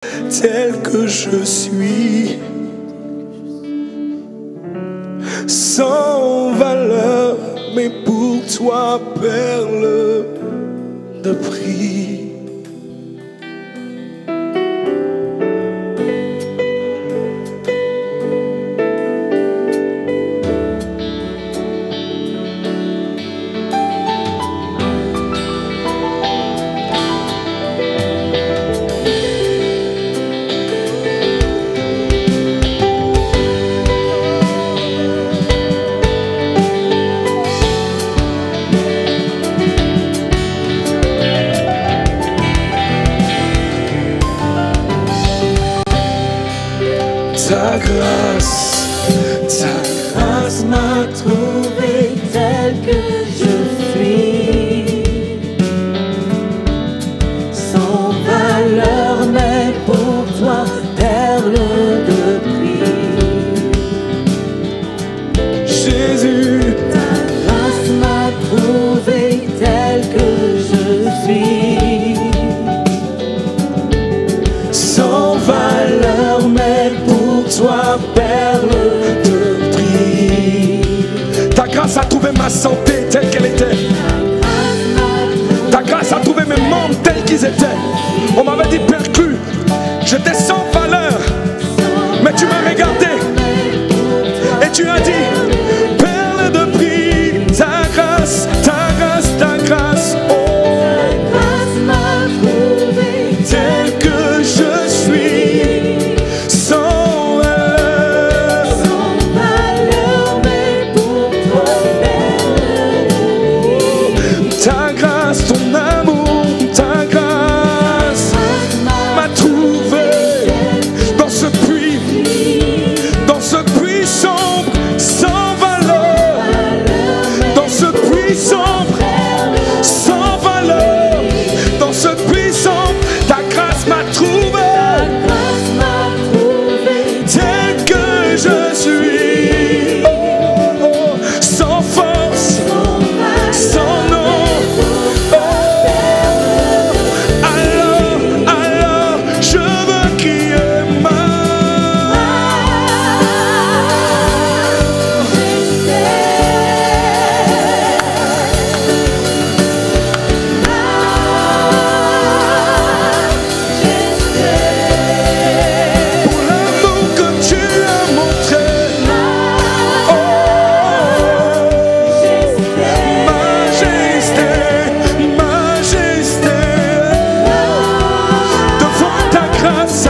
tel que je suis, sans valeur, mais pour toi, perle de prix. Ta grâce m'a trouvé tel que je suis, sans valeur, mais pour toi, perle de prix. Jésus, ta grâce m'a trouvé tel que je suis, sans valeur, mais pour toi, perle de prix. Ta grâce a trouvé ma santé telle qu'elle était. Ta grâce a trouvé mes membres tels qu'ils étaient. On m'avait dit perclus, j'étais sans valeur, mais tu m'as regardé et tu as dit perle de prix. Ta grâce, ta grâce, ta grâce, oh. Ta grâce m'a trouvé tel que je suis, sans valeur, mais pour toi, ta grâce, ton amour, ta grâce m'a trouvé dans ce puits sombre, sans valeur, dans ce puits sombre, sans valeur, dans ce puits sombre, ta grâce m'a trouvé tel que je suis, oh, oh, sans force, sans nom, oh, alors je veux crier pour l'amour que tu as montré, oh, majesté, majesté, devant ta grâce,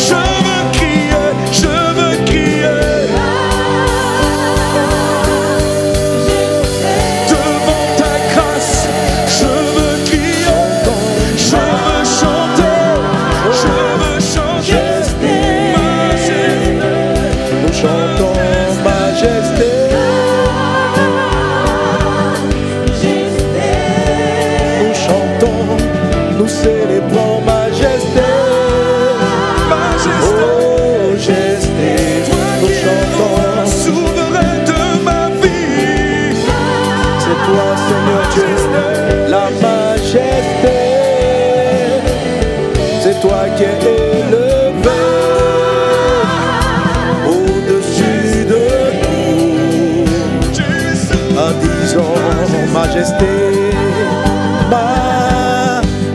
je veux crier, devant ta grâce, je veux crier, je veux chanter, majesté, nous chantons majesté, nous chantons, nous célébrons majesté, oh majesté, nous chantons, souverain de ma vie, c'est toi Seigneur Dieu, la majesté, c'est toi qui es élevé au-dessus de tout, en disant majesté,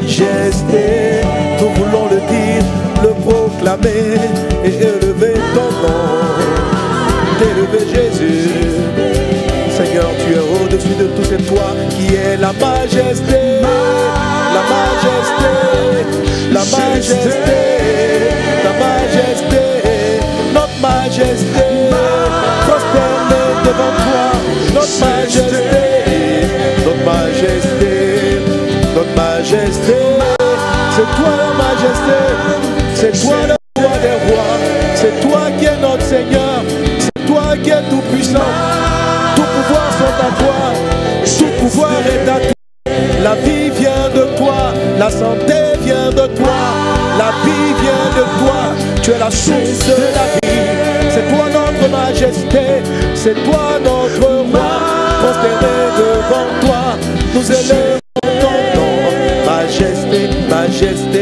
majesté, nous voulons le dire, le proclamer et élever ton nom, t'élever Jésus. Seigneur, tu es au-dessus de tout, c'est toi qui es la majesté, la majesté, la majesté, la majesté, notre majesté, prosternée devant toi, notre majesté, notre majesté, notre majesté, c'est toi la majesté, c'est toi le roi des rois, c'est toi qui es notre Seigneur, c'est toi qui es tout puissant. Tout pouvoir sont à toi, tout pouvoir est à toi. La vie vient de toi, la santé vient de toi, la vie vient de toi. Tu es la source de la vie. C'est toi notre majesté, c'est toi notre roi. Prosterné devant toi, nous élevons ton nom. Majesté, majesté,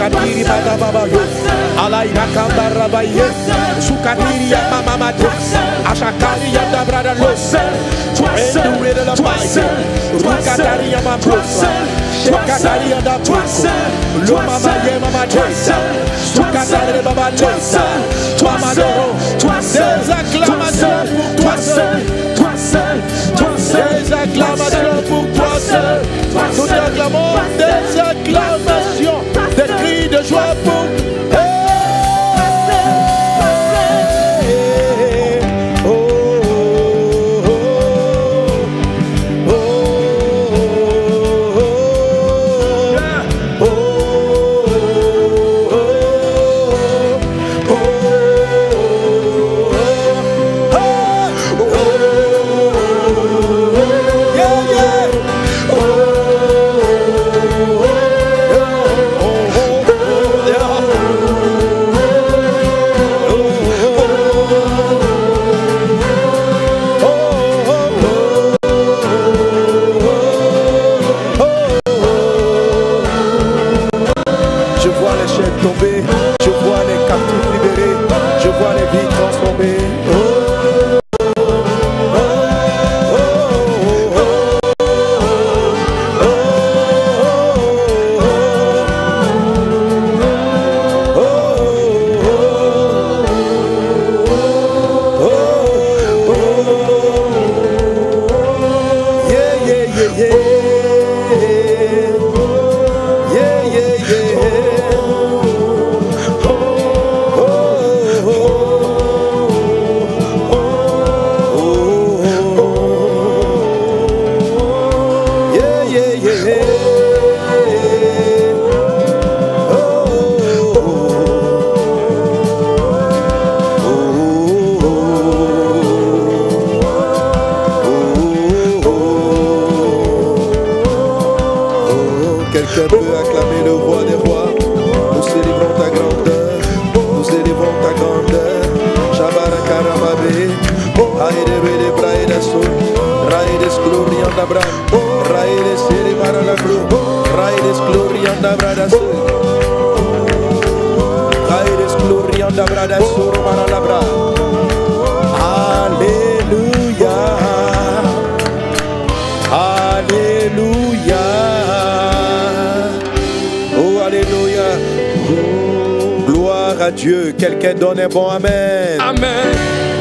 Sukatiri Badababayo, Alaina Kandarabaye, Sukatiri Yamamamate, Ashakari Yadabrada Losa, Endure de la Maïs, Rukatari Yamaposa, Shekatari Yadaposa, Lomama Yamamate, Sukatari Babatesa, toi Madoro, toi seul, des acclamations pour toi seul, toi seul, toi seul, des acclamations pour toi seul, nous t'acclamons, des acclamations, des cris de joie pour Dieu, quelqu'un donne un bon amen. Amen.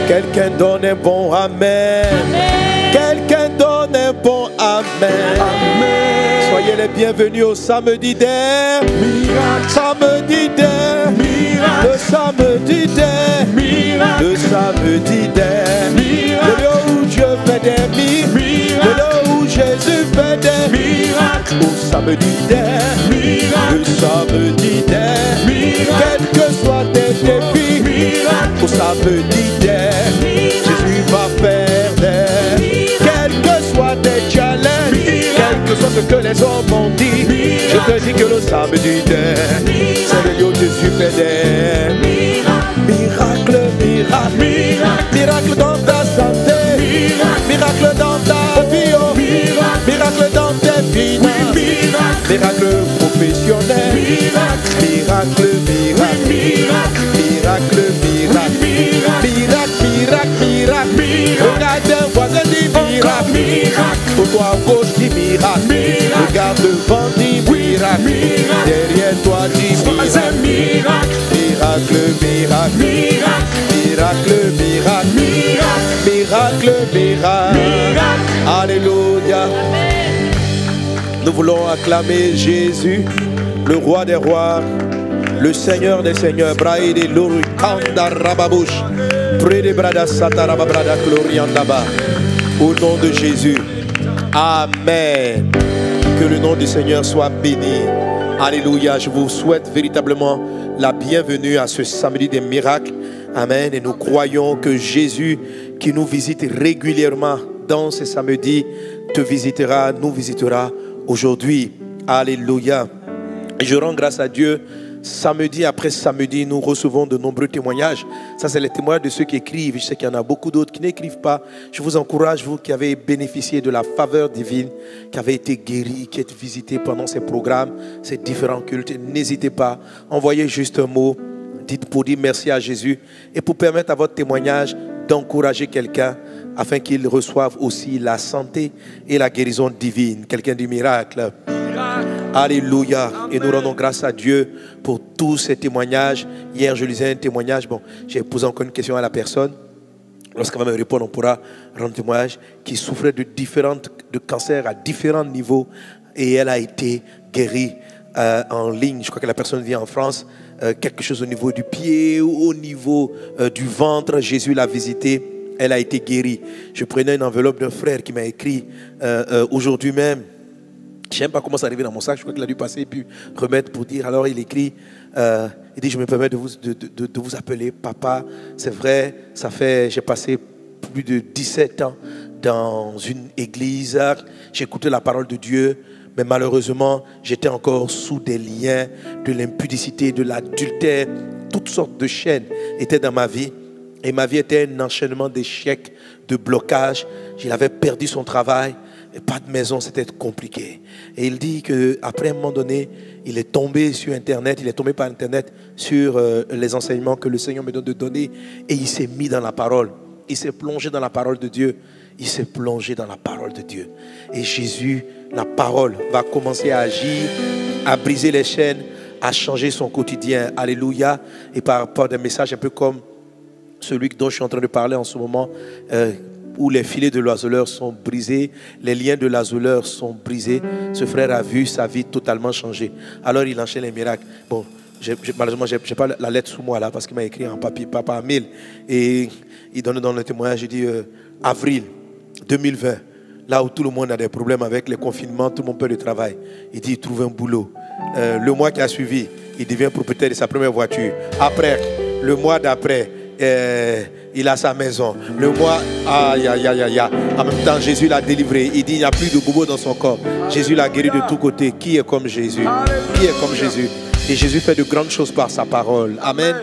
Quelqu'un donne un bon amen. Amen. Quelqu'un donne un bon amen. Amen. Soyez les bienvenus au samedi des miracles. Samedi des miracles. Le samedi des miracles. Le samedi des miracles. Le lieu où Dieu fait des miracles. Le lieu où Jésus fait des miracles. Au samedi des miracles. Le samedi des miracles. Quel que soit tes défis, miracles. Au samedi des Jésus va faire des. Quel que soit tes challenges, quel que soit ce que les hommes ont dit, je te dis que le samedi des c'est le lieu où Jésus fait des miracle, miracle, miracle, miracle dans ta santé, miracle dans ta vie, oh. Miracle dans tes finances, miracle professionnel, miracle, miracle, miracle, miracle, miracle, miracle. Regarde un voisin dit miracle, pour toi à gauche dit miracle, regarde devant dit miracle, derrière toi dit miracle, miracle, miracle, miracle, miracle, miracle. Alléluia. Nous voulons acclamer Jésus, le roi des rois, le Seigneur des seigneurs. Braïde Luru Kanda Rababouche. Prede Brada Sataraba Brada Gloriandaba. Au nom de Jésus. Amen. Que le nom du Seigneur soit béni. Alléluia. Je vous souhaite véritablement la bienvenue à ce samedi des miracles. Amen. Et nous croyons que Jésus, qui nous visite régulièrement dans ce samedi, te visitera, nous visitera aujourd'hui. Alléluia. Et je rends grâce à Dieu samedi après samedi, nous recevons de nombreux témoignages. Ça, c'est les témoignages de ceux qui écrivent. Je sais qu'il y en a beaucoup d'autres qui n'écrivent pas. Je vous encourage, vous qui avez bénéficié de la faveur divine, qui avez été guéris, qui êtes visités pendant ces programmes, ces différents cultes. N'hésitez pas, envoyez juste un mot. Dites pour dire merci à Jésus et pour permettre à votre témoignage d'encourager quelqu'un afin qu'il reçoive aussi la santé et la guérison divine. Quelqu'un du miracle. Alléluia. Et nous rendons grâce à Dieu pour tous ces témoignages. Hier, je lisais un témoignage. Bon, j'ai posé encore une question à la personne. Lorsqu'elle va me répondre, on pourra rendre témoignage. Qui souffrait de cancers à différents niveaux. Et elle a été guérie en ligne. Je crois que la personne vit en France. Quelque chose au niveau du pied ou au niveau du ventre. Jésus l'a visité. Elle a été guérie. Je prenais une enveloppe d'un frère qui m'a écrit aujourd'hui même. Je ne sais même pas comment ça arrivé dans mon sac. Je crois qu'il a dû passer et puis remettre pour dire. Alors il écrit, il dit, je me permets de vous appeler papa. C'est vrai, j'ai passé plus de 17 ans dans une église. J'ai écouté la parole de Dieu. Mais malheureusement, j'étais encore sous des liens de l'impudicité, de l'adultère. Toutes sortes de chaînes étaient dans ma vie. Et ma vie était un enchaînement d'échecs, de blocages. Il avait perdu son travail. Et pas de maison, c'était compliqué. Et il dit qu'après un moment donné, il est tombé sur Internet. Il est tombé par Internet sur les enseignements que le Seigneur me donne de donner. Et il s'est mis dans la parole. Il s'est plongé dans la parole de Dieu. Il s'est plongé dans la parole de Dieu. Et Jésus, la parole, va commencer à agir, à briser les chaînes, à changer son quotidien. Alléluia. Et par rapport à des messages un peu comme celui dont je suis en train de parler en ce moment, où les filets de l'oiseleur sont brisés, les liens de l'oiseleur sont brisés. Ce frère a vu sa vie totalement changer. Alors il enchaîne les miracles. Bon, malheureusement, je n'ai pas la lettre sous moi là, parce qu'il m'a écrit en papier, papa Amil. Et il donne dans le témoignage, il dit avril 2020, là où tout le monde a des problèmes avec les confinements, tout le monde perd le travail. Il dit, il trouve un boulot. Le mois qui a suivi, il devient propriétaire de sa première voiture. Après, le mois d'après, il a sa maison. Le mois, aïe. En même temps, Jésus l'a délivré. Il dit, il n'y a plus de bobo dans son corps. Jésus l'a guéri de tous côtés. Qui est comme Jésus? Qui est comme Jésus? Et Jésus fait de grandes choses par sa parole. Amen.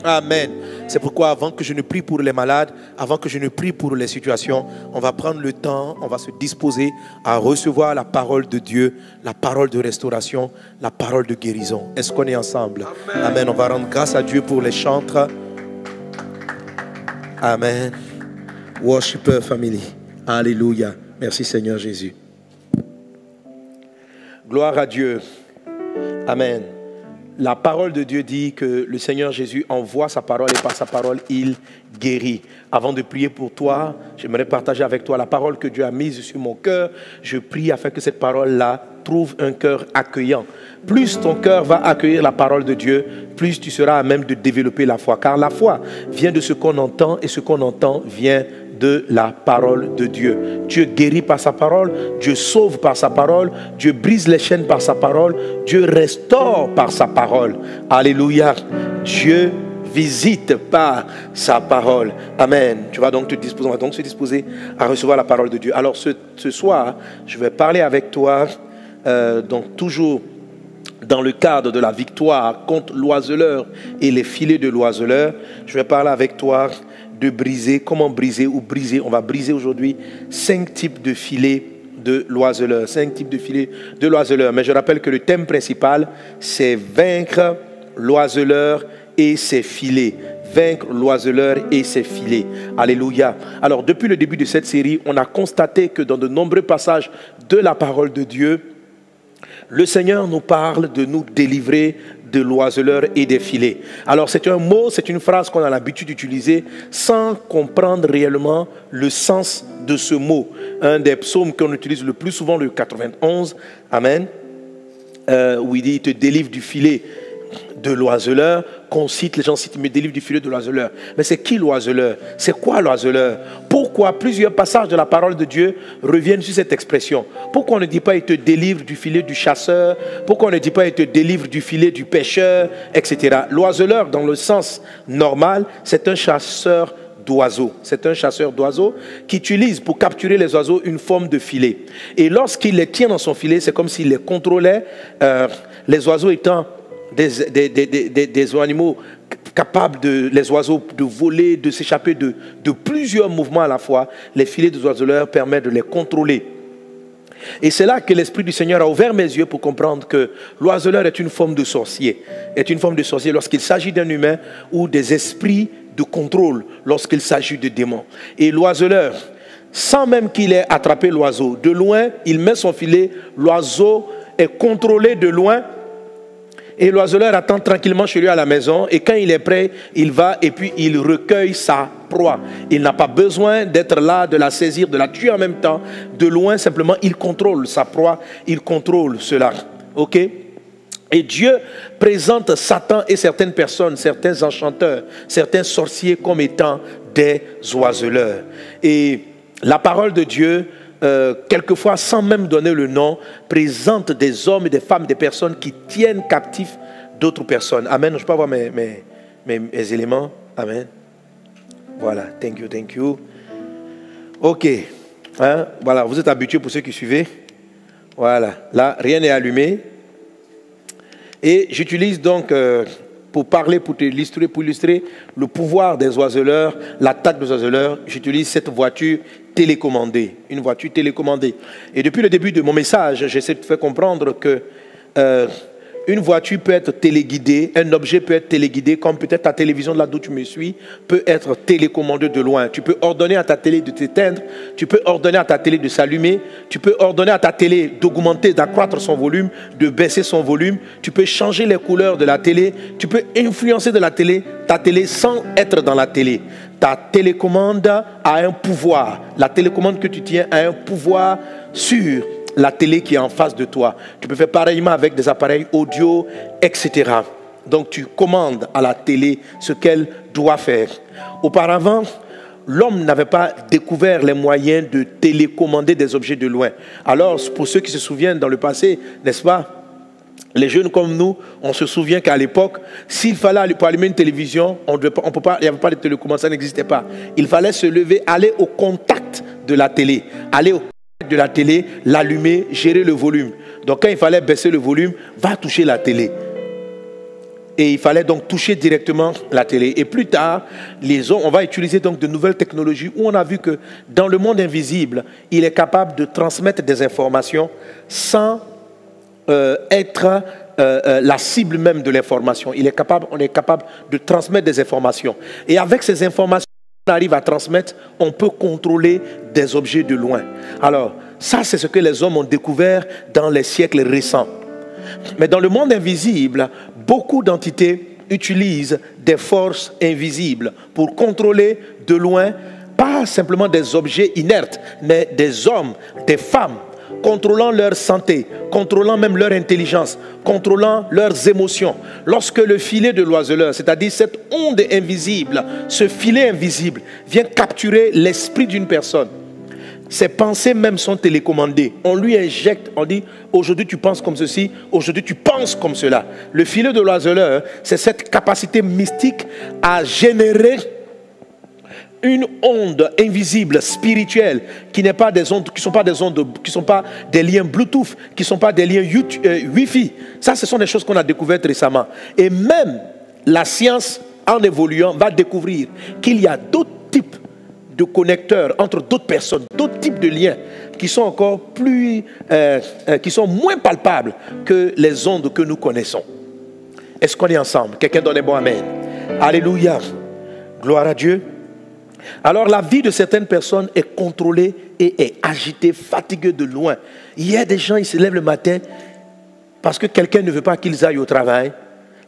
Amen. C'est pourquoi avant que je ne prie pour les malades, avant que je ne prie pour les situations, on va prendre le temps, on va se disposer à recevoir la parole de Dieu, la parole de restauration, la parole de guérison. Est-ce qu'on est ensemble? Amen. Amen. On va rendre grâce à Dieu pour les chantres. Amen. Worshipper family. Alléluia. Merci Seigneur Jésus. Gloire à Dieu. Amen. La parole de Dieu dit que le Seigneur Jésus envoie sa parole et par sa parole, il guérit. Avant de prier pour toi, j'aimerais partager avec toi la parole que Dieu a mise sur mon cœur. Je prie afin que cette parole-là trouve un cœur accueillant. Plus ton cœur va accueillir la parole de Dieu, plus tu seras à même de développer la foi. Car la foi vient de ce qu'on entend et ce qu'on entend vient de la parole de Dieu. Dieu guérit par sa parole, Dieu sauve par sa parole, Dieu brise les chaînes par sa parole, Dieu restaure par sa parole. Alléluia. Dieu visite par sa parole. Amen. Tu vas donc te disposer, on va donc se disposer à recevoir la parole de Dieu. Alors ce soir, je vais parler avec toi, donc toujours dans le cadre de la victoire contre l'oiseleur et les filets de l'oiseleur. Je vais parler avec toi de briser, comment briser ou briser. On va briser aujourd'hui 5 types de filets de l'oiseleur. 5 types de filets de l'oiseleur. Mais je rappelle que le thème principal, c'est vaincre l'oiseleur et ses filets. Vaincre l'oiseleur et ses filets. Alléluia. Alors, depuis le début de cette série, on a constaté que dans de nombreux passages de la parole de Dieu, le Seigneur nous parle de nous délivrer de l'oiseleur et des filets. Alors c'est un mot, c'est une phrase qu'on a l'habitude d'utiliser sans comprendre réellement le sens de ce mot. Un des psaumes qu'on utilise le plus souvent, le 91, Amen, où il dit, il te délivre du filet de l'oiseleur, qu'on cite, les gens citent, il me délivre du filet de l'oiseleur. Mais c'est qui l'oiseleur? C'est quoi l'oiseleur? Pourquoi plusieurs passages de la parole de Dieu reviennent sur cette expression? Pourquoi on ne dit pas il te délivre du filet du chasseur? Pourquoi on ne dit pas il te délivre du filet du pêcheur, etc. L'oiseleur, dans le sens normal, c'est un chasseur d'oiseaux. C'est un chasseur d'oiseaux qui utilise pour capturer les oiseaux une forme de filet. Et lorsqu'il les tient dans son filet, c'est comme s'il les contrôlait, les oiseaux étant des animaux capables, les oiseaux, de voler, de s'échapper de plusieurs mouvements à la fois. Les filets des oiseleurs permettent de les contrôler. Et c'est là que l'Esprit du Seigneur a ouvert mes yeux pour comprendre que l'oiseleur est une forme de sorcier. Est une forme de sorcier lorsqu'il s'agit d'un humain ou des esprits de contrôle lorsqu'il s'agit de démons. Et l'oiseleur, sans même qu'il ait attrapé l'oiseau, de loin, il met son filet, l'oiseau est contrôlé de loin et l'oiseleur attend tranquillement chez lui à la maison et quand il est prêt, il va et puis il recueille sa proie. Il n'a pas besoin d'être là, de la saisir, de la tuer en même temps. De loin, simplement, il contrôle sa proie, il contrôle cela. Ok? Et Dieu présente Satan et certaines personnes, certains enchanteurs, certains sorciers comme étant des oiseleurs. Et la parole de Dieu, quelquefois sans même donner le nom, présente des hommes et des femmes, des personnes qui tiennent captifs d'autres personnes. Amen. Je peux avoir mes éléments. Amen. Voilà. Thank you, thank you. Ok. Hein? Voilà, vous êtes habitués pour ceux qui suivent. Voilà. Là, rien n'est allumé. Et j'utilise donc, pour parler, pour illustrer le pouvoir des oiseleurs, l'attaque des oiseleurs, j'utilise cette voiture télécommandée, une voiture télécommandée. Et depuis le début de mon message, j'essaie de faire comprendre que une voiture peut être téléguidée, un objet peut être téléguidé, comme peut-être ta télévision, là d'où tu me suis, peut être télécommandée de loin. Tu peux ordonner à ta télé de t'éteindre, tu peux ordonner à ta télé de s'allumer, tu peux ordonner à ta télé d'augmenter, d'accroître son volume, de baisser son volume, tu peux changer les couleurs de la télé, tu peux influencer de ta télé sans être dans la télé. Ta télécommande a un pouvoir, la télécommande que tu tiens a un pouvoir sur la télé qui est en face de toi. Tu peux faire pareillement avec des appareils audio, etc. Donc tu commandes à la télé ce qu'elle doit faire. Auparavant, l'homme n'avait pas découvert les moyens de télécommander des objets de loin. Alors, pour ceux qui se souviennent dans le passé, n'est-ce pas, les jeunes comme nous, on se souvient qu'à l'époque, s'il fallait pour allumer une télévision, il n'y avait pas de télécommande, ça n'existait pas. Il fallait se lever, aller au contact de la télé, aller au contact de la télé, l'allumer, gérer le volume. Donc quand il fallait baisser le volume, va toucher la télé. Et il fallait donc toucher directement la télé. Et plus tard, on va utiliser donc de nouvelles technologies où on a vu que dans le monde invisible, il est capable de transmettre des informations sans être la cible même de l'information. On est capable de transmettre des informations. Et avec ces informations qu'on arrive à transmettre, on peut contrôler des objets de loin. Alors, ça c'est ce que les hommes ont découvert dans les siècles récents. Mais dans le monde invisible, beaucoup d'entités utilisent des forces invisibles pour contrôler de loin, pas simplement des objets inertes, mais des hommes, des femmes, contrôlant leur santé, contrôlant même leur intelligence, contrôlant leurs émotions. Lorsque le filet de l'oiseleur, c'est-à-dire cette onde invisible, ce filet invisible, vient capturer l'esprit d'une personne, ses pensées même sont télécommandées. On lui injecte, on dit, aujourd'hui tu penses comme ceci, aujourd'hui tu penses comme cela. Le filet de l'oiseleur, c'est cette capacité mystique à générer une onde invisible, spirituelle, qui n'est pas des ondes, qui sont pas des ondes, qui sont pas des liens Bluetooth, qui sont pas des liens Wi-Fi. Ça, ce sont des choses qu'on a découvertes récemment. Et même la science, en évoluant, va découvrir qu'il y a d'autres types de connecteurs entre d'autres personnes, d'autres types de liens qui sont encore plus, qui sont moins palpables que les ondes que nous connaissons. Est-ce qu'on est ensemble? Quelqu'un donne un bon amen. Alléluia. Gloire à Dieu. Alors la vie de certaines personnes est contrôlée et est agitée, fatiguée de loin. Il y a des gens, ils se lèvent le matin parce que quelqu'un ne veut pas qu'ils aillent au travail.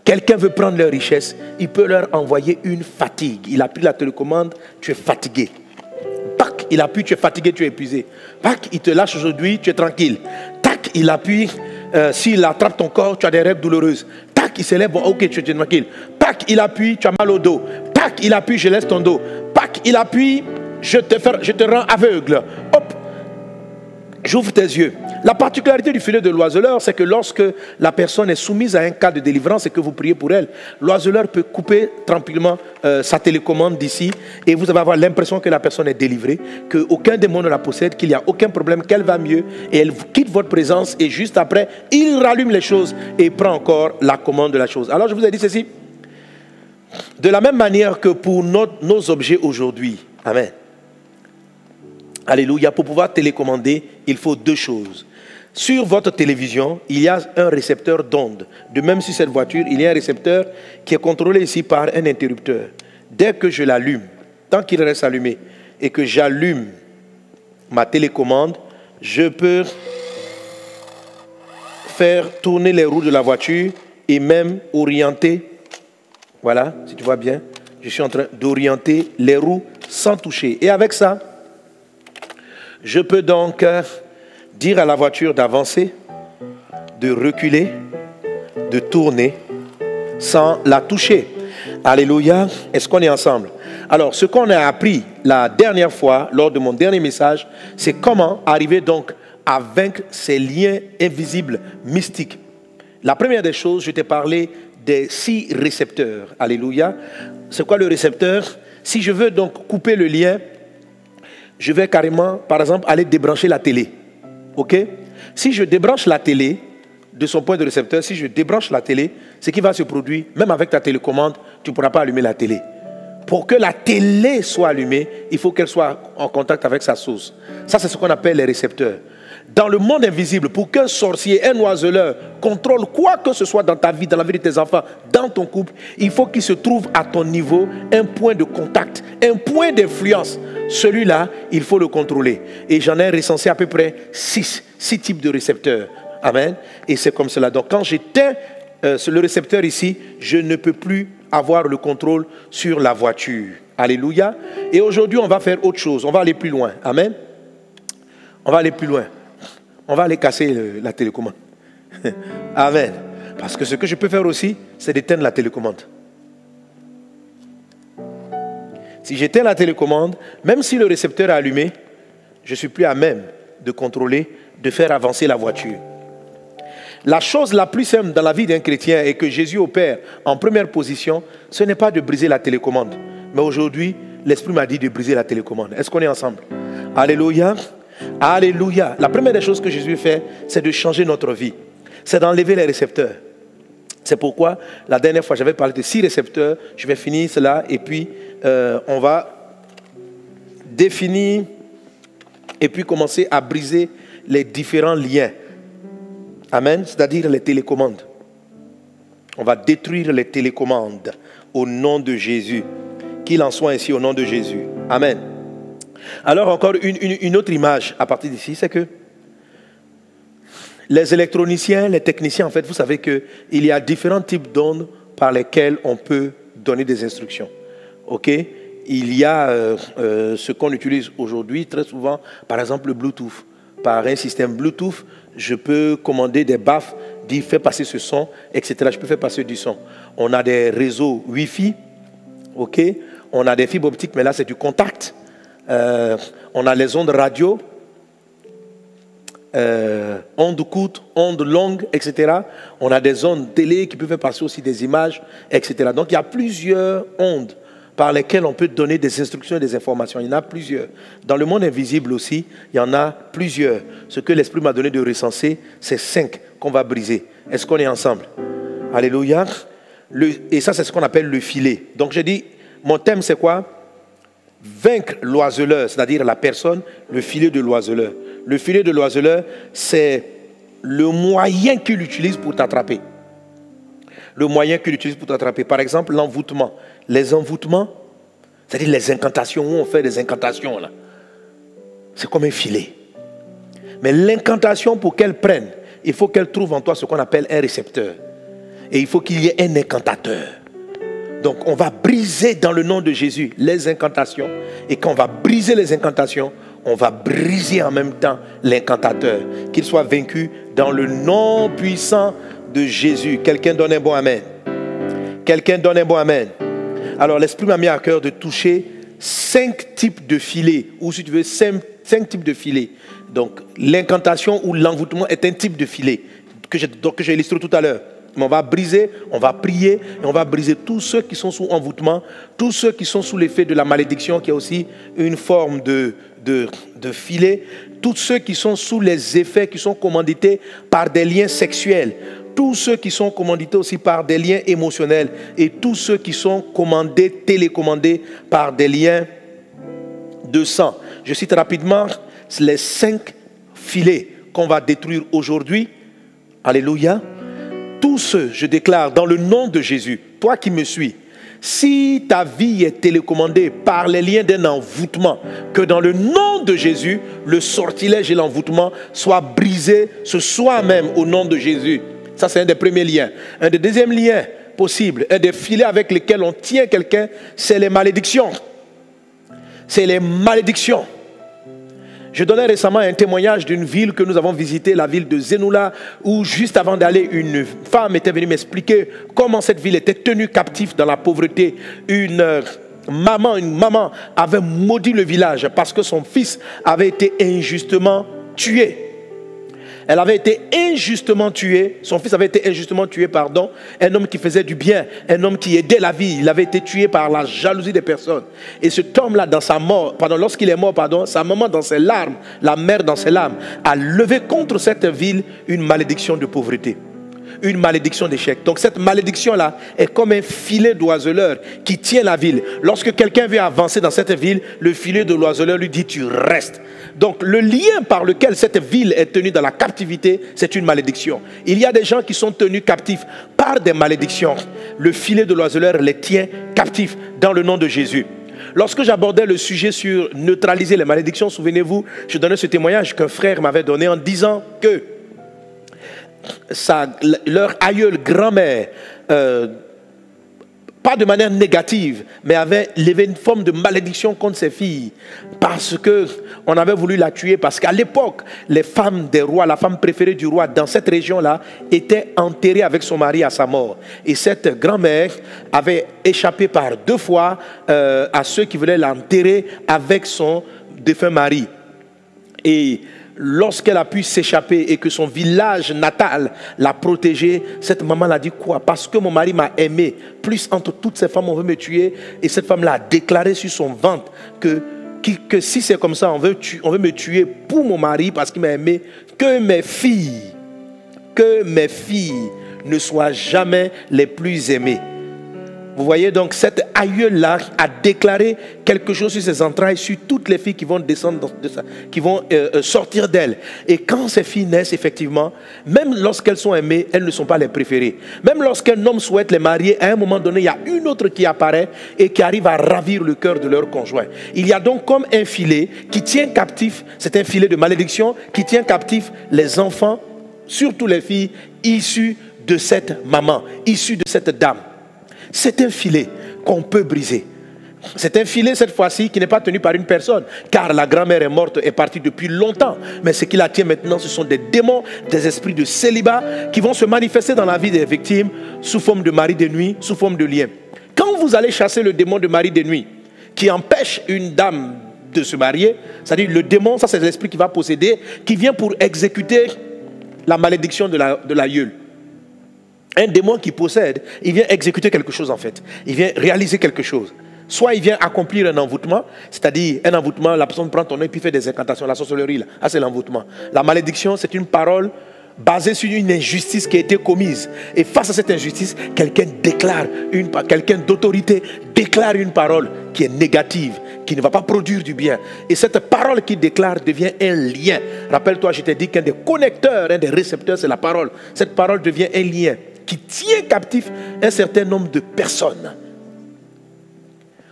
Quelqu'un veut prendre leur richesse, il peut leur envoyer une fatigue. Il appuie la télécommande, tu es fatigué. Tac, il appuie, tu es fatigué, tu es épuisé. Tac, il te lâche aujourd'hui, tu es tranquille. Tac, il appuie, s'il attrape ton corps, tu as des règles douloureuses. Tac, il se lève, bon, ok, tu es tranquille. Tac, il appuie, tu as mal au dos. Tac, il appuie, je laisse ton dos. Tac, il appuie, je te rends aveugle. Hop, j'ouvre tes yeux. La particularité du filet de l'oiseleur, c'est que lorsque la personne est soumise à un cas de délivrance et que vous priez pour elle, l'oiseleur peut couper tranquillement sa télécommande d'ici et vous allez avoir l'impression que la personne est délivrée, qu'aucun démon ne la possède, qu'il n'y a aucun problème, qu'elle va mieux et elle quitte votre présence et juste après, il rallume les choses et prend encore la commande de la chose. Alors je vous ai dit ceci, de la même manière que pour nos objets aujourd'hui, amen. Alléluia, pour pouvoir télécommander, il faut deux choses. Sur votre télévision, il y a un récepteur d'ondes. De même sur cette voiture, il y a un récepteur qui est contrôlé ici par un interrupteur. Dès que je l'allume, tant qu'il reste allumé, et que j'allume ma télécommande, je peux faire tourner les roues de la voiture et même orienter. Voilà, si tu vois bien, je suis en train d'orienter les roues sans toucher. Et avec ça, je peux donc dire à la voiture d'avancer, de reculer, de tourner sans la toucher. Alléluia. Est-ce qu'on est ensemble? Alors, ce qu'on a appris la dernière fois, lors de mon dernier message, c'est comment arriver donc à vaincre ces liens invisibles, mystiques. La première des choses, je t'ai parlé des 6 récepteurs. Alléluia. C'est quoi le récepteur? Si je veux donc couper le lien, je vais carrément, par exemple, aller débrancher la télé. OK? Si je débranche la télé de son point de récepteur, si je débranche la télé, ce qui va se produire, même avec ta télécommande, tu ne pourras pas allumer la télé. Pour que la télé soit allumée, il faut qu'elle soit en contact avec sa source. Ça, c'est ce qu'on appelle les récepteurs. Dans le monde invisible, pour qu'un sorcier, un oiseleur contrôle quoi que ce soit dans ta vie, dans la vie de tes enfants, dans ton couple, il faut qu'il se trouve à ton niveau un point de contact, un point d'influence. Celui-là, il faut le contrôler. Et j'en ai recensé à peu près 6 types de récepteurs. Amen. Et c'est comme cela. Donc quand j'éteins le récepteur ici, je ne peux plus avoir le contrôle sur la voiture. Alléluia. Et aujourd'hui, on va faire autre chose. On va aller plus loin. Amen. On va aller plus loin. On va aller casser la télécommande. Amen. Parce que ce que je peux faire aussi, c'est d'éteindre la télécommande. Si j'éteins la télécommande, même si le récepteur est allumé, je ne suis plus à même de contrôler, de faire avancer la voiture. La chose la plus simple dans la vie d'un chrétien et que Jésus opère en première position, ce n'est pas de briser la télécommande. Mais aujourd'hui, l'Esprit m'a dit de briser la télécommande. Est-ce qu'on est ensemble? Alléluia. Alléluia. La première des choses que Jésus fait, c'est de changer notre vie. C'est d'enlever les récepteurs. C'est pourquoi, la dernière fois, j'avais parlé de 6 récepteurs. Je vais finir cela et puis on va définir et puis commencer à briser les différents liens. Amen. C'est-à-dire les télécommandes. On va détruire les télécommandes au nom de Jésus. Qu'il en soit ainsi au nom de Jésus. Amen. Alors encore une autre image à partir d'ici, c'est que les électroniciens, les techniciens, en fait, vous savez qu'il y a différents types d'ondes par lesquelles on peut donner des instructions. Ok? Il y a ce qu'on utilise aujourd'hui très souvent, par exemple le Bluetooth. Par un système Bluetooth, je peux commander des baffes, dire fais passer ce son, etc. Je peux faire passer du son. On a des réseaux Wi-Fi, ok? On a des fibres optiques, mais là c'est du contact. On a les ondes radio, ondes courtes, ondes longues, etc. On a des ondes télé qui peuvent faire passer aussi des images, etc. Donc il y a plusieurs ondes par lesquelles on peut donner des instructions et des informations. Il y en a plusieurs. Dans le monde invisible aussi, il y en a plusieurs. Ce que l'Esprit m'a donné de recenser, c'est 5 qu'on va briser. Est-ce qu'on est ensemble? Alléluia. Et ça, c'est ce qu'on appelle le filet. Donc j'ai dit, mon thème c'est quoi? Vaincre l'oiseleur, c'est-à-dire la personne, le filet de l'oiseleur. Le filet de l'oiseleur, c'est le moyen qu'il utilise pour t'attraper. Le moyen qu'il utilise pour t'attraper. Par exemple, l'envoûtement. Les envoûtements, c'est-à-dire les incantations, où on fait des incantations là. C'est comme un filet. Mais l'incantation, pour qu'elle prenne, il faut qu'elle trouve en toi ce qu'on appelle un récepteur. Et il faut qu'il y ait un incantateur. Donc on va briser dans le nom de Jésus les incantations. Et quand on va briser les incantations, on va briser en même temps l'incantateur. Qu'il soit vaincu dans le nom puissant de Jésus. Quelqu'un donne un bon amen. Quelqu'un donne un bon amen. Alors l'Esprit m'a mis à cœur de toucher 5 types de filets, ou si tu veux, 5 types de filets. Donc, l'incantation ou l'envoûtement est un type de filet que j'ai illustré tout à l'heure. Mais on va briser, on va prier, et on va briser tous ceux qui sont sous envoûtement, tous ceux qui sont sous l'effet de la malédiction, qui est aussi une forme de filet, tous ceux qui sont sous les effets, qui sont commandités par des liens sexuels, tous ceux qui sont commandités aussi par des liens émotionnels, et tous ceux qui sont commandés, télécommandés par des liens de sang. Je cite rapidement les 5 filets qu'on va détruire aujourd'hui. Alléluia. Tous ceux, je déclare, dans le nom de Jésus, toi qui me suis, si ta vie est télécommandée par les liens d'un envoûtement, que dans le nom de Jésus, le sortilège et l'envoûtement soient brisés ce soir même au nom de Jésus. Ça, c'est un des premiers liens. Un des deuxièmes liens possibles, un des filets avec lesquels on tient quelqu'un, c'est les malédictions. C'est les malédictions. Je donnais récemment un témoignage d'une ville que nous avons visitée, la ville de Zenoula, où juste avant d'aller, une femme était venue m'expliquer comment cette ville était tenue captive dans la pauvreté. Une maman avait maudit le village parce que son fils avait été injustement tué. Elle avait été injustement tuée, son fils avait été injustement tué, pardon, un homme qui faisait du bien, un homme qui aidait la vie, il avait été tué par la jalousie des personnes. Et cet homme-là, dans sa mort, lorsqu'il est mort, sa maman dans ses larmes, la mère dans ses larmes, a levé contre cette ville une malédiction de pauvreté, une malédiction d'échec. Donc cette malédiction-là est comme un filet d'oiseleur qui tient la ville. Lorsque quelqu'un veut avancer dans cette ville, le filet de l'oiseleur lui dit tu restes. Donc le lien par lequel cette ville est tenue dans la captivité, c'est une malédiction. Il y a des gens qui sont tenus captifs par des malédictions. Le filet de l'oiseleur les tient captifs dans le nom de Jésus. Lorsque j'abordais le sujet sur neutraliser les malédictions, souvenez-vous, je donnais ce témoignage qu'un frère m'avait donné en disant que leur aïeul grand-mère, pas de manière négative, mais avait levé une forme de malédiction contre ses filles parce qu'on avait voulu la tuer, parce qu'à l'époque, les femmes des rois, la femme préférée du roi dans cette région-là, était enterrée avec son mari à sa mort. Et cette grand-mère avait échappé par 2 fois à ceux qui voulaient l'enterrer avec son défunt mari. Et lorsqu'elle a pu s'échapper et que son village natal l'a protégée, cette maman l'a dit quoi? Parce que mon mari m'a aimé, plus entre toutes ces femmes on veut me tuer. Et cette femme-là a déclaré sur son ventre que si c'est comme ça, on veut me tuer pour mon mari parce qu'il m'a aimé, que mes filles ne soient jamais les plus aimées. Vous voyez donc, cette aïeule-là a déclaré quelque chose sur ses entrailles, sur toutes les filles qui vont descendre de ça, qui vont sortir d'elle. Et quand ces filles naissent, effectivement, même lorsqu'elles sont aimées, elles ne sont pas les préférées. Même lorsqu'un homme souhaite les marier, à un moment donné, il y a une autre qui apparaît et qui arrive à ravir le cœur de leur conjoint. Il y a donc comme un filet qui tient captif, c'est un filet de malédiction, qui tient captif les enfants, surtout les filles issues de cette maman, issues de cette dame. C'est un filet qu'on peut briser. C'est un filet cette fois-ci qui n'est pas tenu par une personne, car la grand-mère est morte, est partie depuis longtemps. Mais ce qui la tient maintenant, ce sont des démons, des esprits de célibat qui vont se manifester dans la vie des victimes sous forme de mari de nuit, sous forme de lien. Quand vous allez chasser le démon de mari de nuit qui empêche une dame de se marier, c'est-à-dire le démon, ça c'est l'esprit qui va posséder, qui vient pour exécuter la malédiction de l'aïeul. Un démon qui possède, il vient exécuter quelque chose en fait. Il vient réaliser quelque chose. Soit il vient accomplir un envoûtement, c'est-à-dire un envoûtement, la personne prend ton nom et puis fait des incantations, la sorcellerie, là. Ah, c'est l'envoûtement. La malédiction, c'est une parole basée sur une injustice qui a été commise. Et face à cette injustice, quelqu'un d'autorité déclare une parole qui est négative, qui ne va pas produire du bien. Et cette parole qu'il déclare devient un lien. Rappelle-toi, je t'ai dit qu'un des connecteurs, un des récepteurs, c'est la parole. Cette parole devient un lien qui tient captif un certain nombre de personnes.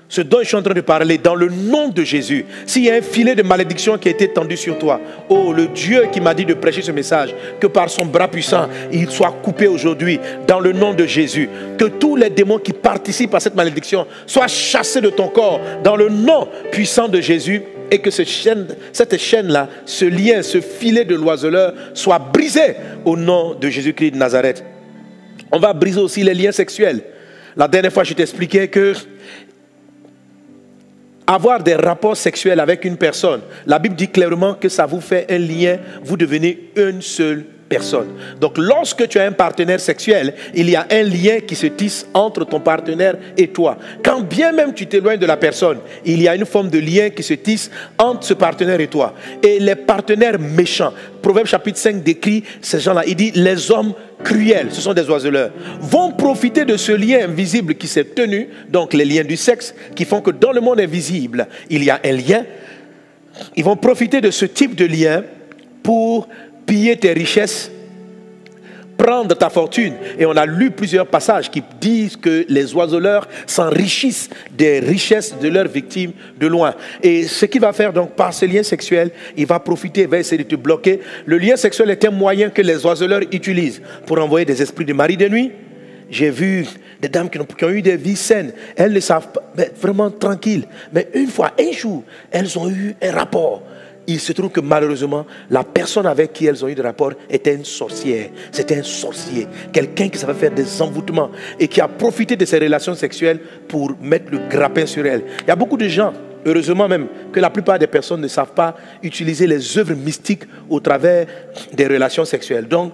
Ce dont je suis en train de parler, dans le nom de Jésus, s'il y a un filet de malédiction qui a été tendu sur toi, oh, le Dieu qui m'a dit de prêcher ce message, que par son bras puissant, il soit coupé aujourd'hui, dans le nom de Jésus. Que tous les démons qui participent à cette malédiction soient chassés de ton corps, dans le nom puissant de Jésus, et que cette chaîne-là, ce lien, ce filet de l'oiseleur soit brisé au nom de Jésus-Christ de Nazareth. On va briser aussi les liens sexuels. La dernière fois, je t'expliquais que avoir des rapports sexuels avec une personne, la Bible dit clairement que ça vous fait un lien, vous devenez une seule personne. Donc lorsque tu as un partenaire sexuel, il y a un lien qui se tisse entre ton partenaire et toi. Quand bien même tu t'éloignes de la personne, il y a une forme de lien qui se tisse entre ce partenaire et toi. Et les partenaires méchants, Proverbe chapitre 5 décrit ces gens-là, il dit les hommes cruels, ce sont des oiseleurs, vont profiter de ce lien invisible qui s'est tenu, donc les liens du sexe, qui font que dans le monde invisible, il y a un lien. Ils vont profiter de ce type de lien pour piller tes richesses, prendre ta fortune. Et on a lu plusieurs passages qui disent que les oiseleurs s'enrichissent des richesses de leurs victimes de loin. Et ce qu'il va faire donc par ce lien sexuel, il va profiter, il va essayer de te bloquer. Le lien sexuel est un moyen que les oiseleurs utilisent pour envoyer des esprits de mari de nuit. J'ai vu des dames qui ont eu des vies saines. Elles ne savent pas, mais vraiment tranquilles. Mais une fois, un jour, elles ont eu un rapport. Il se trouve que malheureusement, la personne avec qui elles ont eu des rapports était une sorcière. C'était un sorcier. Quelqu'un qui savait faire des envoûtements et qui a profité de ses relations sexuelles pour mettre le grappin sur elles. Il y a beaucoup de gens, heureusement même, que la plupart des personnes ne savent pas utiliser les œuvres mystiques au travers des relations sexuelles. Donc,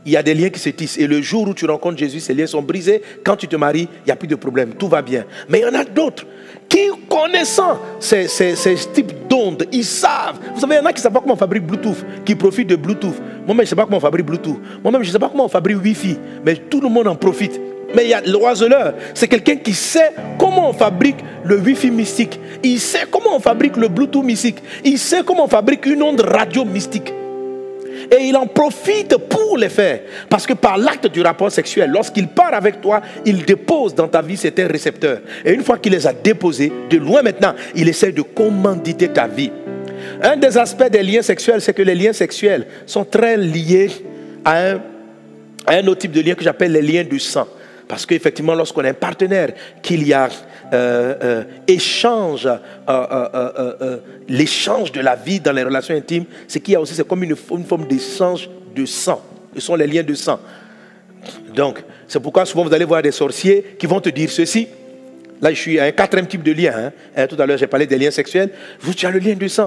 il y a des liens qui se tissent. Et le jour où tu rencontres Jésus, ces liens sont brisés. Quand tu te maries, il n'y a plus de problème. Tout va bien. Mais il y en a d'autres qui, connaissant ces types d'ondes, ils savent. Vous savez, il y en a qui ne savent pas comment on fabrique Bluetooth, qui profitent de Bluetooth. Moi-même, je ne sais pas comment on fabrique Bluetooth. Moi-même, je ne sais pas comment on fabrique Wi-Fi. Mais tout le monde en profite. Mais il y a l'oiseleur, c'est quelqu'un qui sait comment on fabrique le Wi-Fi mystique. Il sait comment on fabrique le Bluetooth mystique. Il sait comment on fabrique une onde radio mystique. Et il en profite pour les faire. Parce que par l'acte du rapport sexuel, lorsqu'il part avec toi, il dépose dans ta vie certains récepteurs. Et une fois qu'il les a déposés, de loin maintenant, il essaie de commanditer ta vie. Un des aspects des liens sexuels, c'est que les liens sexuels sont très liés à un autre type de lien que j'appelle les liens du sang. Parce qu'effectivement, lorsqu'on a un partenaire, qu'il y a l'échange de la vie dans les relations intimes, c'est qu'il y a aussi, c'est comme une forme d'échange de sang. Ce sont les liens de sang. Donc, c'est pourquoi souvent vous allez voir des sorciers qui vont te dire ceci. Là, je suis à un quatrième type de lien. Tout à l'heure, j'ai parlé des liens sexuels. Vous, tu as le lien de sang.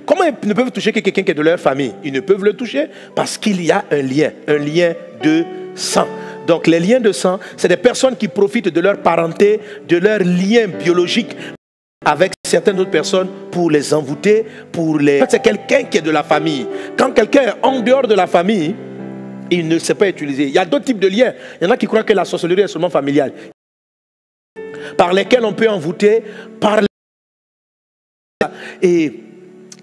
Comment ils ne peuvent toucher que quelqu'un qui est de leur famille? Ils ne peuvent le toucher parce qu'il y a un lien de sang. Donc les liens de sang, c'est des personnes qui profitent de leur parenté, de leur lien biologique avec certaines autres personnes pour les envoûter, c'est quelqu'un qui est de la famille. Quand quelqu'un est en dehors de la famille, il ne sait pas utiliser. Il y a d'autres types de liens. Il y en a qui croient que la sorcellerie est seulement familiale, par lesquels on peut envoûter, et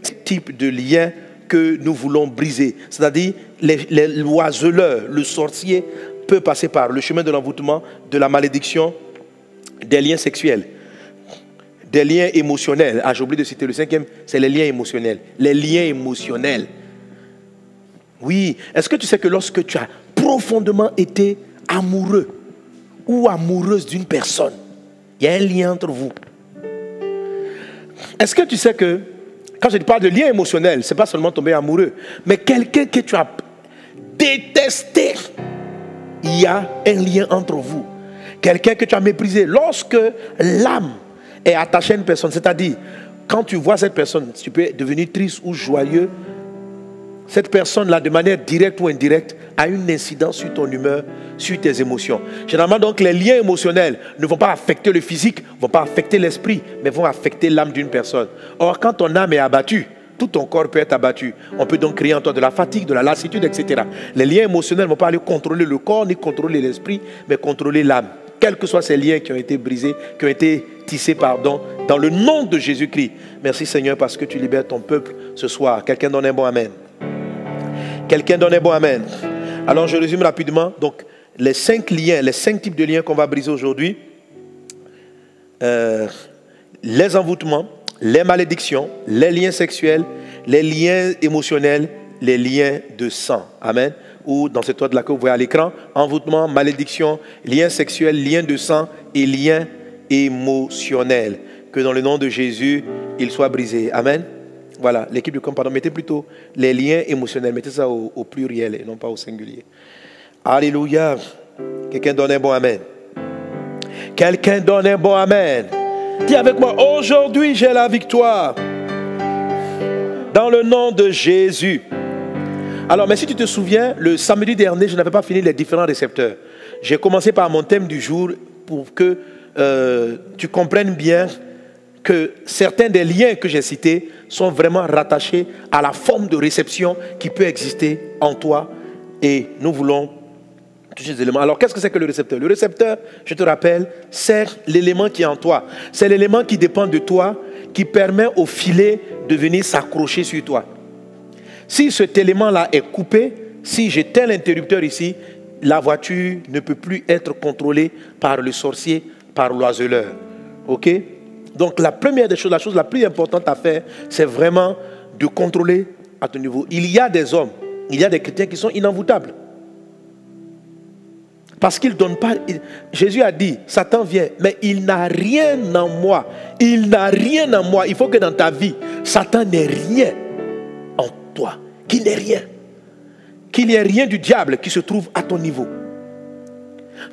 ce type de lien que nous voulons briser, c'est-à-dire l'oiseleur, le sorcier peut passer par le chemin de l'envoûtement, de la malédiction, des liens sexuels, des liens émotionnels. Ah, j'ai oublié de citer le cinquième, c'est les liens émotionnels. Les liens émotionnels. Oui, est-ce que tu sais que lorsque tu as profondément été amoureux ou amoureuse d'une personne, il y a un lien entre vous. Est-ce que tu sais que, quand je parle de lien émotionnel, ce n'est pas seulement tomber amoureux, mais quelqu'un que tu as détesté, il y a un lien entre vous. Quelqu'un que tu as méprisé. Lorsque l'âme est attachée à une personne, c'est-à-dire, quand tu vois cette personne, tu peux devenir triste ou joyeux. Cette personne-là, de manière directe ou indirecte, a une incidence sur ton humeur, sur tes émotions. Généralement, donc, les liens émotionnels ne vont pas affecter le physique, ne vont pas affecter l'esprit, mais vont affecter l'âme d'une personne. Or, quand ton âme est abattue, tout ton corps peut être abattu. On peut donc créer en toi de la fatigue, de la lassitude, etc. Les liens émotionnels ne vont pas aller contrôler le corps, ni contrôler l'esprit, mais contrôler l'âme. Quels que soient ces liens qui ont été brisés, qui ont été tissés, dans le nom de Jésus-Christ. Merci Seigneur parce que tu libères ton peuple ce soir. Quelqu'un donne un bon amen. Quelqu'un donne un bon amen. Alors je résume rapidement. Donc les 5 liens, les 5 types de liens qu'on va briser aujourd'hui. Les envoûtements, les malédictions, les liens sexuels, les liens émotionnels, les liens de sang. Amen. Ou dans cette toile de la que vous voyez à l'écran, envoûtement, malédiction, liens sexuels, liens de sang et liens émotionnels. Que dans le nom de Jésus, il soit brisé. Amen. Voilà, l'équipe de com, pardon, mettez plutôt les liens émotionnels, mettez ça au pluriel et non pas au singulier. Alléluia. Quelqu'un donne un bon amen. Quelqu'un donne un bon amen. Dis avec moi, aujourd'hui j'ai la victoire. Dans le nom de Jésus. Alors, mais si tu te souviens, le samedi dernier, je n'avais pas fini les différents récepteurs. J'ai commencé par mon thème du jour pour que tu comprennes bien que certains des liens que j'ai cités sont vraiment rattachés à la forme de réception qui peut exister en toi. Et nous voulons toucher ces éléments. Alors, qu'est-ce que c'est que le récepteur? Le récepteur, je te rappelle, c'est l'élément qui est en toi. C'est l'élément qui dépend de toi, qui permet au filet de venir s'accrocher sur toi. Si cet élément-là est coupé, si j'éteins l'interrupteur ici, la voiture ne peut plus être contrôlée par le sorcier, par l'oiseleur. Ok? Donc la première des choses, la chose la plus importante à faire, c'est vraiment de contrôler à ton niveau. Il y a des hommes, il y a des chrétiens qui sont inenvoûtables. Parce qu'ils ne donnent pas. Jésus a dit, Satan vient, mais il n'a rien en moi. Il n'a rien en moi. Il faut que dans ta vie, Satan n'ait rien en toi. Qu'il n'ait rien. Qu'il n'y ait rien du diable qui se trouve à ton niveau.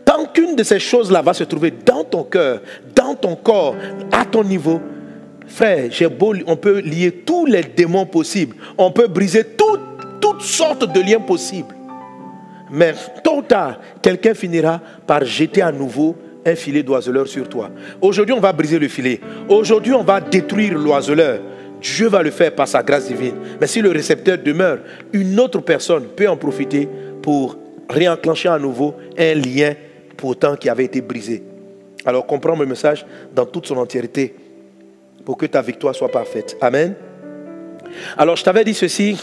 Tant qu'une de ces choses-là va se trouver dans ton cœur, dans ton corps, à ton niveau, frère, on peut lier tous les démons possibles. On peut briser toutes sortes de liens possibles. Mais tôt ou tard, quelqu'un finira par jeter à nouveau un filet d'oiseleur sur toi. Aujourd'hui, on va briser le filet. Aujourd'hui, on va détruire l'oiseleur. Dieu va le faire par sa grâce divine. Mais si le récepteur demeure, une autre personne peut en profiter pour réenclencher à nouveau un lien pourtant qui avait été brisé. Alors comprends mon message dans toute son entièreté pour que ta victoire soit parfaite. Amen. Alors je t'avais dit ceci,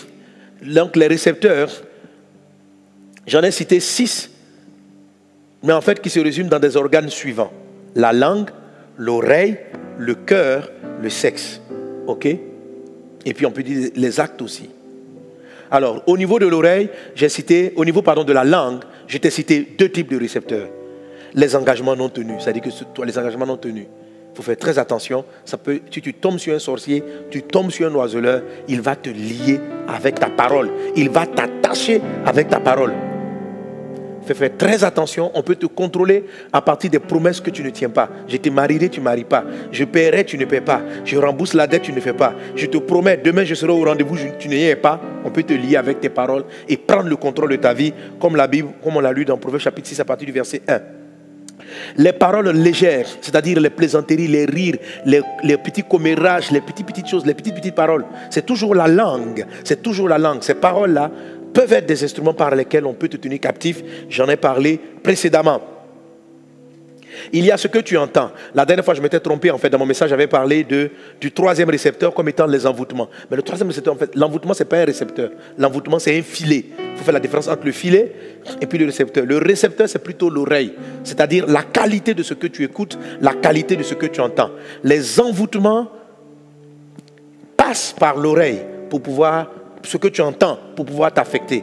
donc les récepteurs, j'en ai cité 6, mais en fait qui se résument dans des organes suivants. La langue, l'oreille, le cœur, le sexe. Ok? Et puis on peut dire les actes aussi. Alors, au niveau de l'oreille, au niveau de la langue, je t'ai cité 2 types de récepteurs. Les engagements non tenus, c'est-à-dire que les engagements non tenus, il faut faire très attention. Si tu tombes sur un sorcier, tu tombes sur un oiseleur, il va te lier avec ta parole. Il va t'attacher avec ta parole. Fais très attention, on peut te contrôler à partir des promesses que tu ne tiens pas. Je te marierai, tu ne maries pas. Je paierai, tu ne paies pas. Je rembourse la dette, tu ne fais pas. Je te promets, demain je serai au rendez-vous, tu n'y es pas. On peut te lier avec tes paroles et prendre le contrôle de ta vie, comme la Bible, comme on l'a lu dans Proverbe chapitre 6 à partir du verset 1. Les paroles légères, c'est-à-dire les plaisanteries, les rires, les petits commérages, les petites choses, les petites paroles, c'est toujours la langue. C'est toujours la langue. Ces paroles-là peuvent être des instruments par lesquels on peut te tenir captif. J'en ai parlé précédemment. Il y a ce que tu entends. La dernière fois, je m'étais trompé. En fait, dans mon message, j'avais parlé du 3e récepteur comme étant les envoûtements. Mais le 3e récepteur, en fait, l'envoûtement, ce n'est pas un récepteur. L'envoûtement, c'est un filet. Il faut faire la différence entre le filet et puis le récepteur. Le récepteur, c'est plutôt l'oreille. C'est-à-dire la qualité de ce que tu écoutes, la qualité de ce que tu entends. Les envoûtements passent par l'oreille pour pouvoir... ce que tu entends pour pouvoir t'affecter.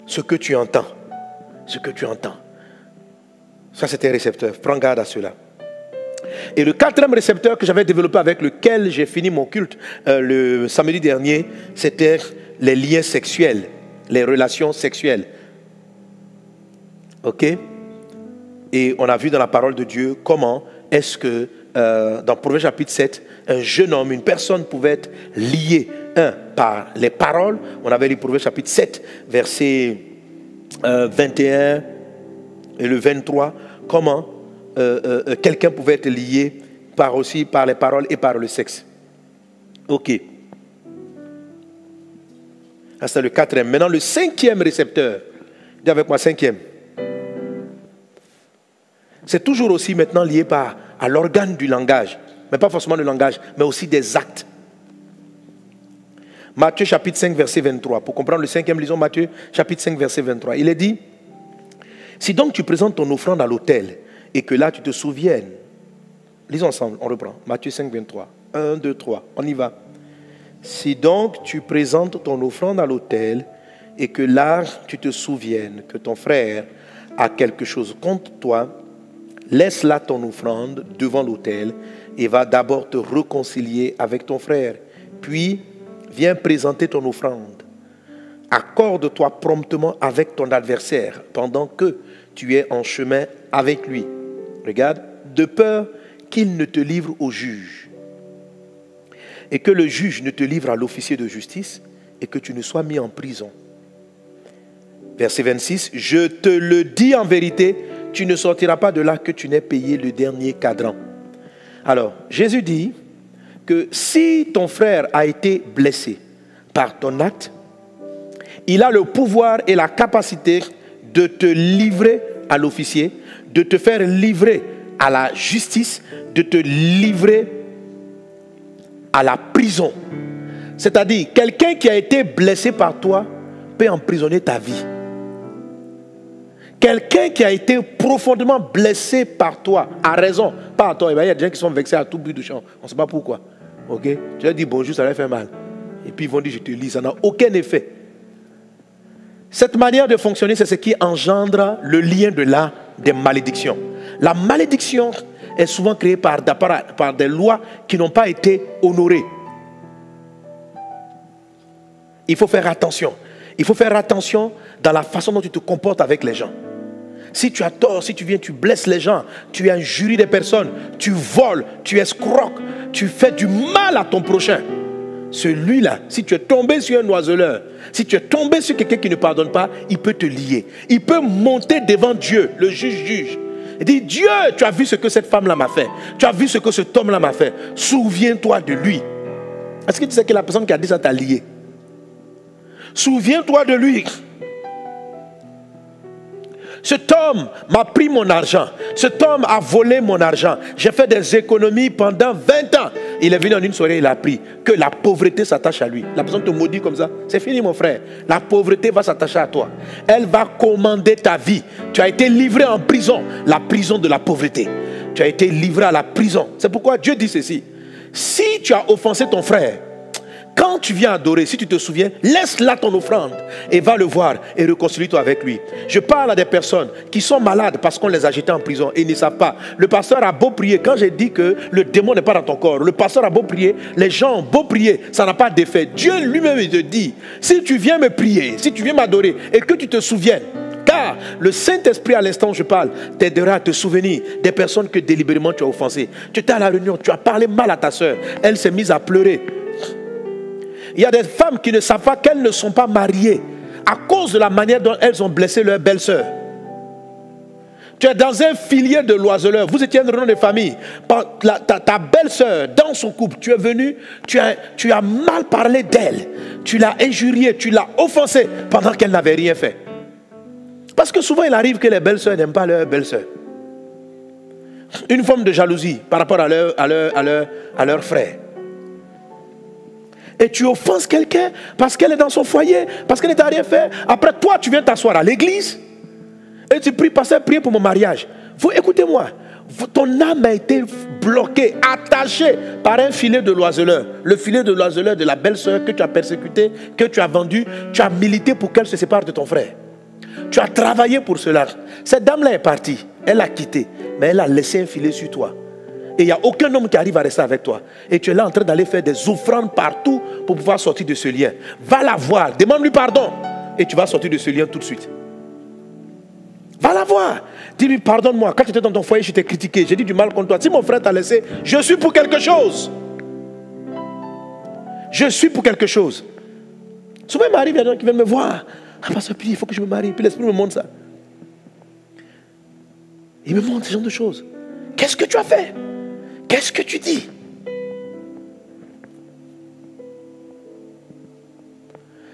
Ce que tu entends. Ce que tu entends. Ça, c'était un récepteur. Prends garde à cela. Et le 4e récepteur que j'avais développé avec lequel j'ai fini mon culte le samedi dernier, c'était les liens sexuels, les relations sexuelles. Ok? Et on a vu dans la parole de Dieu comment est-ce que dans Proverbe chapitre 7, un jeune homme, une personne pouvait être liée par les paroles. On avait lu Proverbe chapitre 7, verset 21 et le 23. Comment quelqu'un pouvait être lié aussi par les paroles et par le sexe. Ok. C'est le 4e. Maintenant, le 5e récepteur. Dis avec moi, 5e. C'est toujours aussi maintenant lié à l'organe du langage. Mais pas forcément le langage, mais aussi des actes. Matthieu chapitre 5, verset 23. Pour comprendre le 5e, lisons Matthieu chapitre 5, verset 23. Il est dit, si donc tu présentes ton offrande à l'autel et que là tu te souviennes, lisons ensemble, on reprend. Matthieu 5, 23. 1, 2, 3, on y va. Si donc tu présentes ton offrande à l'autel et que là tu te souviennes que ton frère a quelque chose contre toi, laisse là ton offrande devant l'autel et va d'abord te réconcilier avec ton frère. Puis, viens présenter ton offrande. Accorde-toi promptement avec ton adversaire pendant que tu es en chemin avec lui. Regarde, de peur qu'il ne te livre au juge. Et que le juge ne te livre à l'officier de justice et que tu ne sois mis en prison. Verset 26, je te le dis en vérité, tu ne sortiras pas de là que tu n'aies payé le dernier cadran. Alors, Jésus dit que si ton frère a été blessé par ton acte, il a le pouvoir et la capacité de te livrer à l'officier, de te faire livrer à la justice, de te livrer à la prison. C'est-à-dire, quelqu'un qui a été blessé par toi peut emprisonner ta vie. Quelqu'un qui a été profondément blessé par toi, à raison, pas à toi. Il y a des gens qui sont vexés à tout bout de champ. On ne sait pas pourquoi. Okay? Tu leur dis bonjour, ça leur fait mal. Et puis ils vont dire je te lis, ça n'a aucun effet. Cette manière de fonctionner, c'est ce qui engendre le lien des malédictions. La malédiction est souvent créée par des lois qui n'ont pas été honorées. Il faut faire attention. Il faut faire attention dans la façon dont tu te comportes avec les gens. Si tu as tort, si tu viens, tu blesses les gens, tu injuries des personnes, tu voles, tu escroques, tu fais du mal à ton prochain. Celui-là, si tu es tombé sur un oiseleur, si tu es tombé sur quelqu'un qui ne pardonne pas, il peut te lier. Il peut monter devant Dieu, le juge. Il dit, Dieu, tu as vu ce que cette femme-là m'a fait. Tu as vu ce que cet homme-là m'a fait. Souviens-toi de lui. Est-ce que tu sais que la personne qui a dit ça t'a lié? Souviens-toi de lui. Cet homme m'a pris mon argent. Cet homme a volé mon argent. J'ai fait des économies pendant 20 ans. Il est venu en une soirée, il a appris que la pauvreté s'attache à lui. La personne te maudit comme ça. C'est fini mon frère. La pauvreté va s'attacher à toi. Elle va commander ta vie. Tu as été livré en prison. La prison de la pauvreté. Tu as été livré à la prison. C'est pourquoi Dieu dit ceci. Si tu as offensé ton frère, quand tu viens adorer, si tu te souviens, laisse là ton offrande et va le voir et réconcilie-toi avec lui. Je parle à des personnes qui sont malades parce qu'on les a jetés en prison et ils ne savent pas. Le pasteur a beau prier, quand j'ai dit que le démon n'est pas dans ton corps, le pasteur a beau prier, les gens ont beau prier, ça n'a pas d'effet. Dieu lui-même te dit, si tu viens me prier, si tu viens m'adorer et que tu te souviennes, car le Saint-Esprit à l'instant où je parle t'aidera à te souvenir des personnes que délibérément tu as offensées. Tu étais à la réunion, tu as parlé mal à ta soeur, elle s'est mise à pleurer. Il y a des femmes qui ne savent pas qu'elles ne sont pas mariées à cause de la manière dont elles ont blessé leur belle-sœur. Tu es dans un filier de l'oiseleur. Vous étiez une réunion de famille. Ta belle-sœur, dans son couple, tu es venu, tu as mal parlé d'elle. Tu l'as injuriée, tu l'as offensée pendant qu'elle n'avait rien fait. Parce que souvent, il arrive que les belles-sœurs n'aiment pas leur belle-sœur. Une forme de jalousie par rapport à leur frère. Et tu offenses quelqu'un parce qu'elle est dans son foyer, parce qu'elle n'a rien fait. Après, toi, tu viens t'asseoir à l'église et tu pries, pasteur, priez pour mon mariage. Vous, écoutez-moi, ton âme a été bloquée, attachée par un filet de l'oiseleur. Le filet de l'oiseleur de la belle-sœur que tu as persécutée, que tu as vendue. Tu as milité pour qu'elle se sépare de ton frère. Tu as travaillé pour cela. Cette dame-là est partie, elle a quitté, mais elle a laissé un filet sur toi. Et il n'y a aucun homme qui arrive à rester avec toi. Et tu es là en train d'aller faire des offrandes partout pour pouvoir sortir de ce lien. Va la voir, demande-lui pardon. Et tu vas sortir de ce lien tout de suite. Va la voir. Dis-lui, pardonne-moi. Quand tu étais dans ton foyer, je t'ai critiqué. J'ai dit du mal contre toi. Si mon frère t'a laissé, je suis pour quelque chose. Je suis pour quelque chose. Souvent, il m'arrive, il y a des gens qui viennent me voir. Ah, pasteur, puis il faut que je me marie. Puis l'esprit me montre ça. Il me montre ce genre de choses. Qu'est-ce que tu as fait? Qu'est-ce que tu dis?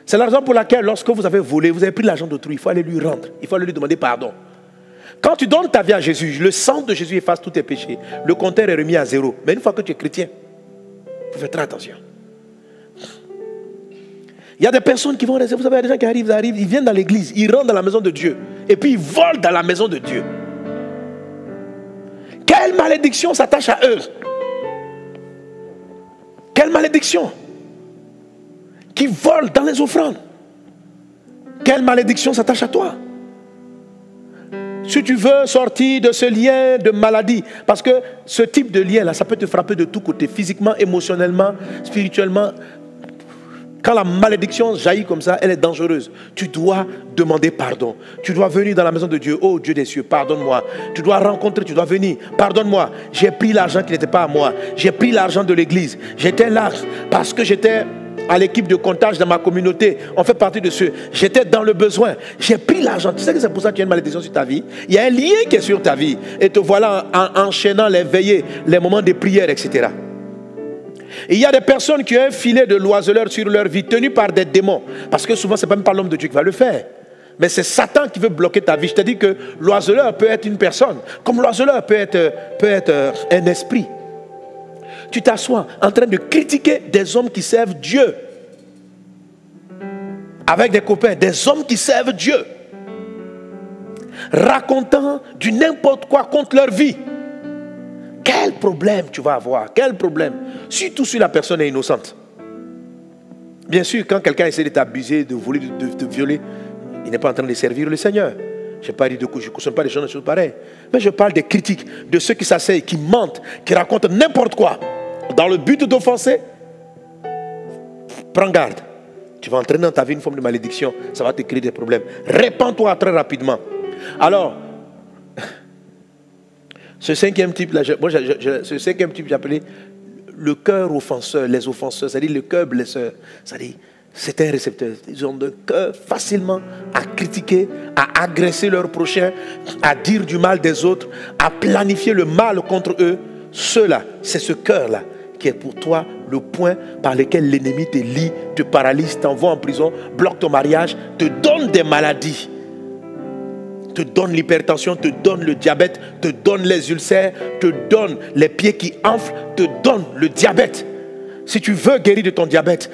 C'est la raison pour laquelle lorsque vous avez volé, vous avez pris l'argent d'autrui, il faut aller lui rendre. Il faut aller lui demander pardon. Quand tu donnes ta vie à Jésus, le sang de Jésus efface tous tes péchés. Le compteur est remis à zéro. Mais une fois que tu es chrétien, il faut faire très attention. Il y a des personnes qui vont rester. Vous savez, il y a des gens qui arrivent, ils viennent dans l'église, ils rentrent dans la maison de Dieu. Et puis ils volent dans la maison de Dieu. Quelle malédiction s'attache à eux? Quelle malédiction? Qui volent dans les offrandes. Quelle malédiction s'attache à toi? Si tu veux sortir de ce lien de maladie, parce que ce type de lien là, ça peut te frapper de tous côtés, physiquement, émotionnellement, spirituellement. Quand la malédiction jaillit comme ça, elle est dangereuse. Tu dois demander pardon. Tu dois venir dans la maison de Dieu. Oh Dieu des cieux, pardonne-moi. Tu dois rencontrer, tu dois venir. Pardonne-moi. J'ai pris l'argent qui n'était pas à moi. J'ai pris l'argent de l'église. J'étais là parce que j'étais à l'équipe de comptage dans ma communauté. On fait partie de ceux. J'étais dans le besoin. J'ai pris l'argent. Tu sais que c'est pour ça que tu as une malédiction sur ta vie. Il y a un lien qui est sur ta vie. Et te voilà enchaînant les veillées, les moments de prière, etc. Et il y a des personnes qui ont un filet de l'oiseleur sur leur vie, tenu par des démons. Parce que souvent, ce n'est pas même pas l'homme de Dieu qui va le faire. Mais c'est Satan qui veut bloquer ta vie. Je te dis que l'oiseleur peut être une personne, comme l'oiseleur peut être un esprit. Tu t'assois en train de critiquer des hommes qui servent Dieu. Avec des copains, des hommes qui servent Dieu. Racontant du n'importe quoi contre leur vie. Quel problème tu vas avoir? Quel problème? Surtout si la personne est innocente. Bien sûr, quand quelqu'un essaie de t'abuser, de voler, de te violer, il n'est pas en train de servir le Seigneur. Je ne cautionne pas les gens de choses pareilles. Mais je parle des critiques, de ceux qui s'asseyent, qui mentent, qui racontent n'importe quoi. Dans le but d'offenser, prends garde. Tu vas entraîner dans ta vie une forme de malédiction. Ça va te créer des problèmes. Répands-toi très rapidement. Alors, ce cinquième type, ce cinquième type, j'ai appelé le cœur offenseur, les offenseurs, c'est-à-dire le cœur blesseur. C'est-à-dire, c'est un récepteur. Ils ont le cœur facilement à critiquer, à agresser leurs prochains, à dire du mal des autres, à planifier le mal contre eux. Ceux-là, c'est ce cœur-là qui est pour toi le point par lequel l'ennemi te lie, te paralyse, t'envoie en prison, bloque ton mariage, te donne des maladies. Te donne l'hypertension, te donne le diabète, te donne les ulcères, te donne les pieds qui enflent, te donne le diabète. Si tu veux guérir de ton diabète,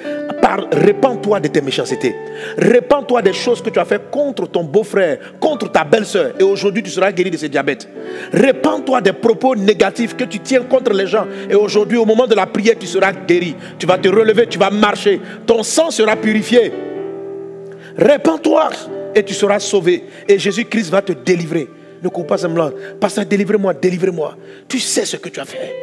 répands-toi de tes méchancetés. Répands-toi des choses que tu as fait contre ton beau-frère, contre ta belle-sœur. Et aujourd'hui, tu seras guéri de ce diabète. Répands-toi des propos négatifs que tu tiens contre les gens. Et aujourd'hui, au moment de la prière, tu seras guéri. Tu vas te relever, tu vas marcher. Ton sang sera purifié. Répands-toi. Et tu seras sauvé. Et Jésus-Christ va te délivrer. Ne cours pas semblant. Pasteur, délivrez-moi, délivrez-moi. Tu sais ce que tu as fait.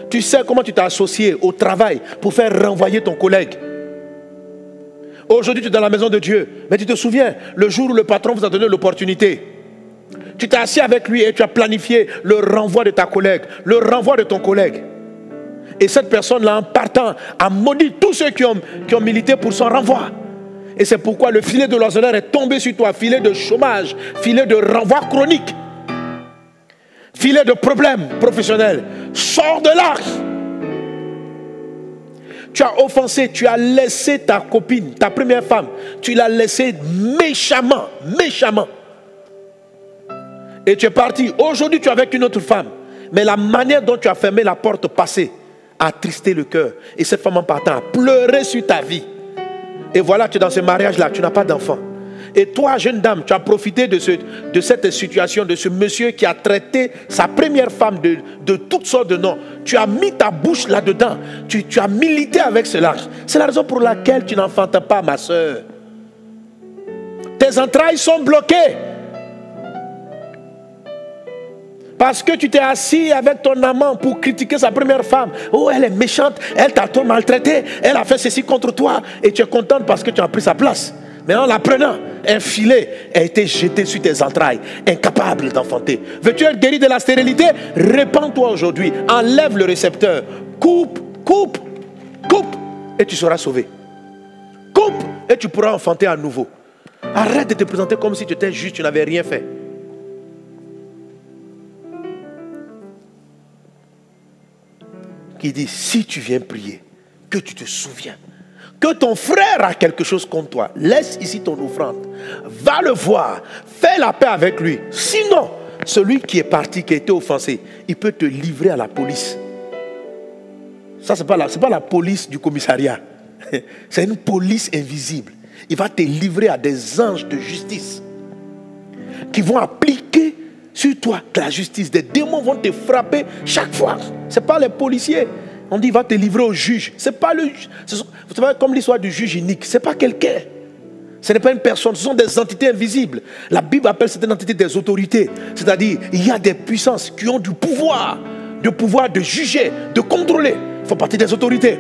Tu sais comment tu t'es associé au travail pour faire renvoyer ton collègue. Aujourd'hui, tu es dans la maison de Dieu. Mais tu te souviens, le jour où le patron vous a donné l'opportunité, tu t'es assis avec lui et tu as planifié le renvoi de ta collègue, le renvoi de ton collègue. Et cette personne-là, en partant, a maudit tous ceux qui ont milité pour son renvoi. Et c'est pourquoi le filet de l'oiseleur est tombé sur toi. Filet de chômage, filet de renvoi chronique, filet de problèmes professionnels. Sors de là. Tu as offensé, tu as laissé ta copine, ta première femme, tu l'as laissée méchamment, méchamment. Et tu es parti. Aujourd'hui, tu es avec une autre femme. Mais la manière dont tu as fermé la porte passée a attristé le cœur. Et cette femme en partant a pleuré sur ta vie. Et voilà, tu es dans ce mariage-là, tu n'as pas d'enfant. Et toi, jeune dame, tu as profité de cette situation, de ce monsieur qui a traité sa première femme de toutes sortes de noms. Tu as mis ta bouche là-dedans. Tu as milité avec cela. C'est la raison pour laquelle tu n'enfantes pas, ma soeur. Tes entrailles sont bloquées. Parce que tu t'es assis avec ton amant pour critiquer sa première femme. Oh, elle est méchante, elle t'a trop maltraité, elle a fait ceci contre toi. Et tu es contente parce que tu as pris sa place. Mais en la prenant, un filet a été jeté sur tes entrailles, incapable d'enfanter. Veux-tu être guéri de la stérilité? Répands-toi aujourd'hui, enlève le récepteur, coupe, coupe, coupe, et tu seras sauvé. Coupe, et tu pourras enfanter à nouveau. Arrête de te présenter comme si tu étais juste, tu n'avais rien fait. Qui dit, si tu viens prier, que tu te souviens que ton frère a quelque chose contre toi, laisse ici ton offrande, va le voir, fais la paix avec lui. Sinon, celui qui est parti, qui a été offensé, il peut te livrer à la police. Ça, c'est pas la police du commissariat. C'est une police invisible. Il va te livrer à des anges de justice qui vont appliquer sur toi la justice. Des démons vont te frapper chaque fois. Ce n'est pas les policiers. On dit il va te livrer au juge. C'est pas le juge. Vous savez, comme l'histoire du juge unique. Ce n'est pas quelqu'un. Ce n'est pas une personne. Ce sont des entités invisibles. La Bible appelle cette entité des autorités. C'est-à-dire, il y a des puissances qui ont du pouvoir. De pouvoir de juger, de contrôler. Ils font partie des autorités.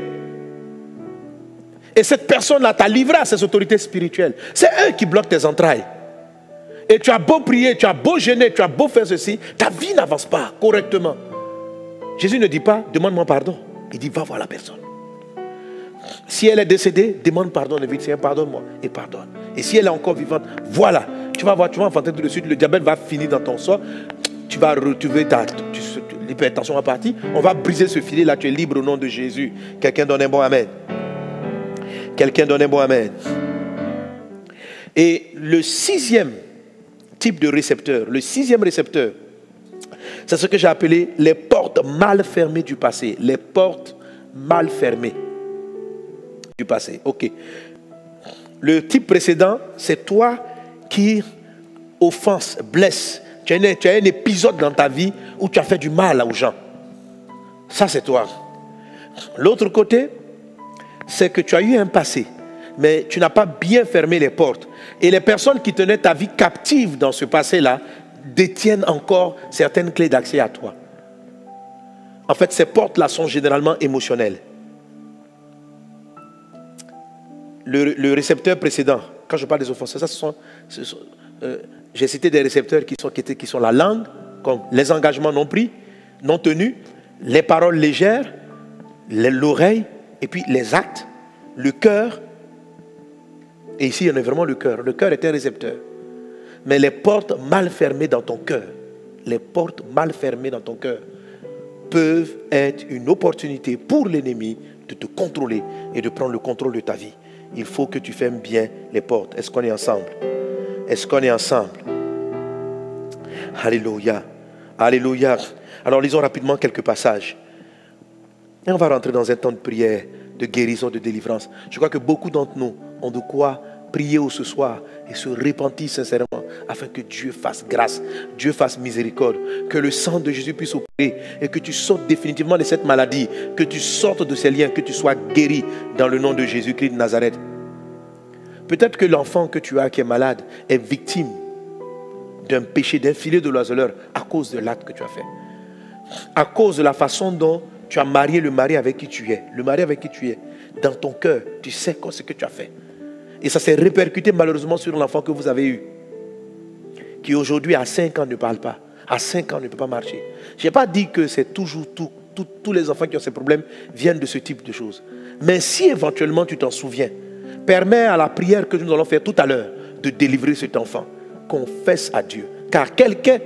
Et cette personne-là t'a livré à ses autorités spirituelles. C'est eux qui bloquent tes entrailles. Et tu as beau prier, tu as beau jeûner, tu as beau faire ceci, ta vie n'avance pas correctement. Jésus ne dit pas, demande-moi pardon. Il dit, va voir la personne. Si elle est décédée, demande pardon, le Seigneur, pardonne-moi et pardonne. Et si elle est encore vivante, voilà, tu vas voir, tu vas enfanter tout de suite, le diabète va finir dans ton sang, tu vas retrouver l'hypertension va partir, on va briser ce filet là, tu es libre au nom de Jésus. Quelqu'un donne un bon amen. Quelqu'un donne un bon amen. Et le sixième type de récepteur, c'est ce que j'ai appelé les portes mal fermées du passé. Les portes mal fermées du passé. Ok. Le type précédent, c'est toi qui offense, blesse. Tu as un épisode dans ta vie où tu as fait du mal aux gens. Ça, c'est toi. L'autre côté, c'est que tu as eu un passé, mais tu n'as pas bien fermé les portes. Et les personnes qui tenaient ta vie captive dans ce passé-là détiennent encore certaines clés d'accès à toi. En fait, ces portes-là sont généralement émotionnelles. Le récepteur précédent, quand je parle des offenses, j'ai cité des récepteurs qui sont la langue, comme les engagements non pris, non tenus, les paroles légères, l'oreille, et puis les actes, le cœur. Et ici, il y en a vraiment le cœur. Le cœur est un récepteur. Mais les portes mal fermées dans ton cœur, peuvent être une opportunité pour l'ennemi de te contrôler et de prendre le contrôle de ta vie. Il faut que tu fermes bien les portes. Est-ce qu'on est ensemble? Est-ce qu'on est ensemble? Alléluia. Alléluia. Alors lisons rapidement quelques passages. Et on va rentrer dans un temps de prière, de guérison, de délivrance. Je crois que beaucoup d'entre nous ont de quoi prier ce soir et se repentir sincèrement afin que Dieu fasse grâce, Dieu fasse miséricorde, que le sang de Jésus puisse opérer et que tu sortes définitivement de cette maladie, que tu sortes de ces liens, que tu sois guéri dans le nom de Jésus-Christ de Nazareth. Peut-être que l'enfant que tu as qui est malade est victime d'un péché, d'un filet de l'oiseleur à cause de l'acte que tu as fait. À cause de la façon dont tu as marié le mari avec qui tu es. Le mari avec qui tu es. Dans ton cœur, tu sais ce que tu as fait. Et ça s'est répercuté malheureusement sur l'enfant que vous avez eu. Qui aujourd'hui à 5 ans ne parle pas. À 5 ans ne peut pas marcher. Je n'ai pas dit que c'est toujours tous les enfants qui ont ces problèmes viennent de ce type de choses. Mais si éventuellement tu t'en souviens, permets à la prière que nous allons faire tout à l'heure de délivrer cet enfant. Confesse à Dieu. Car quelqu'un,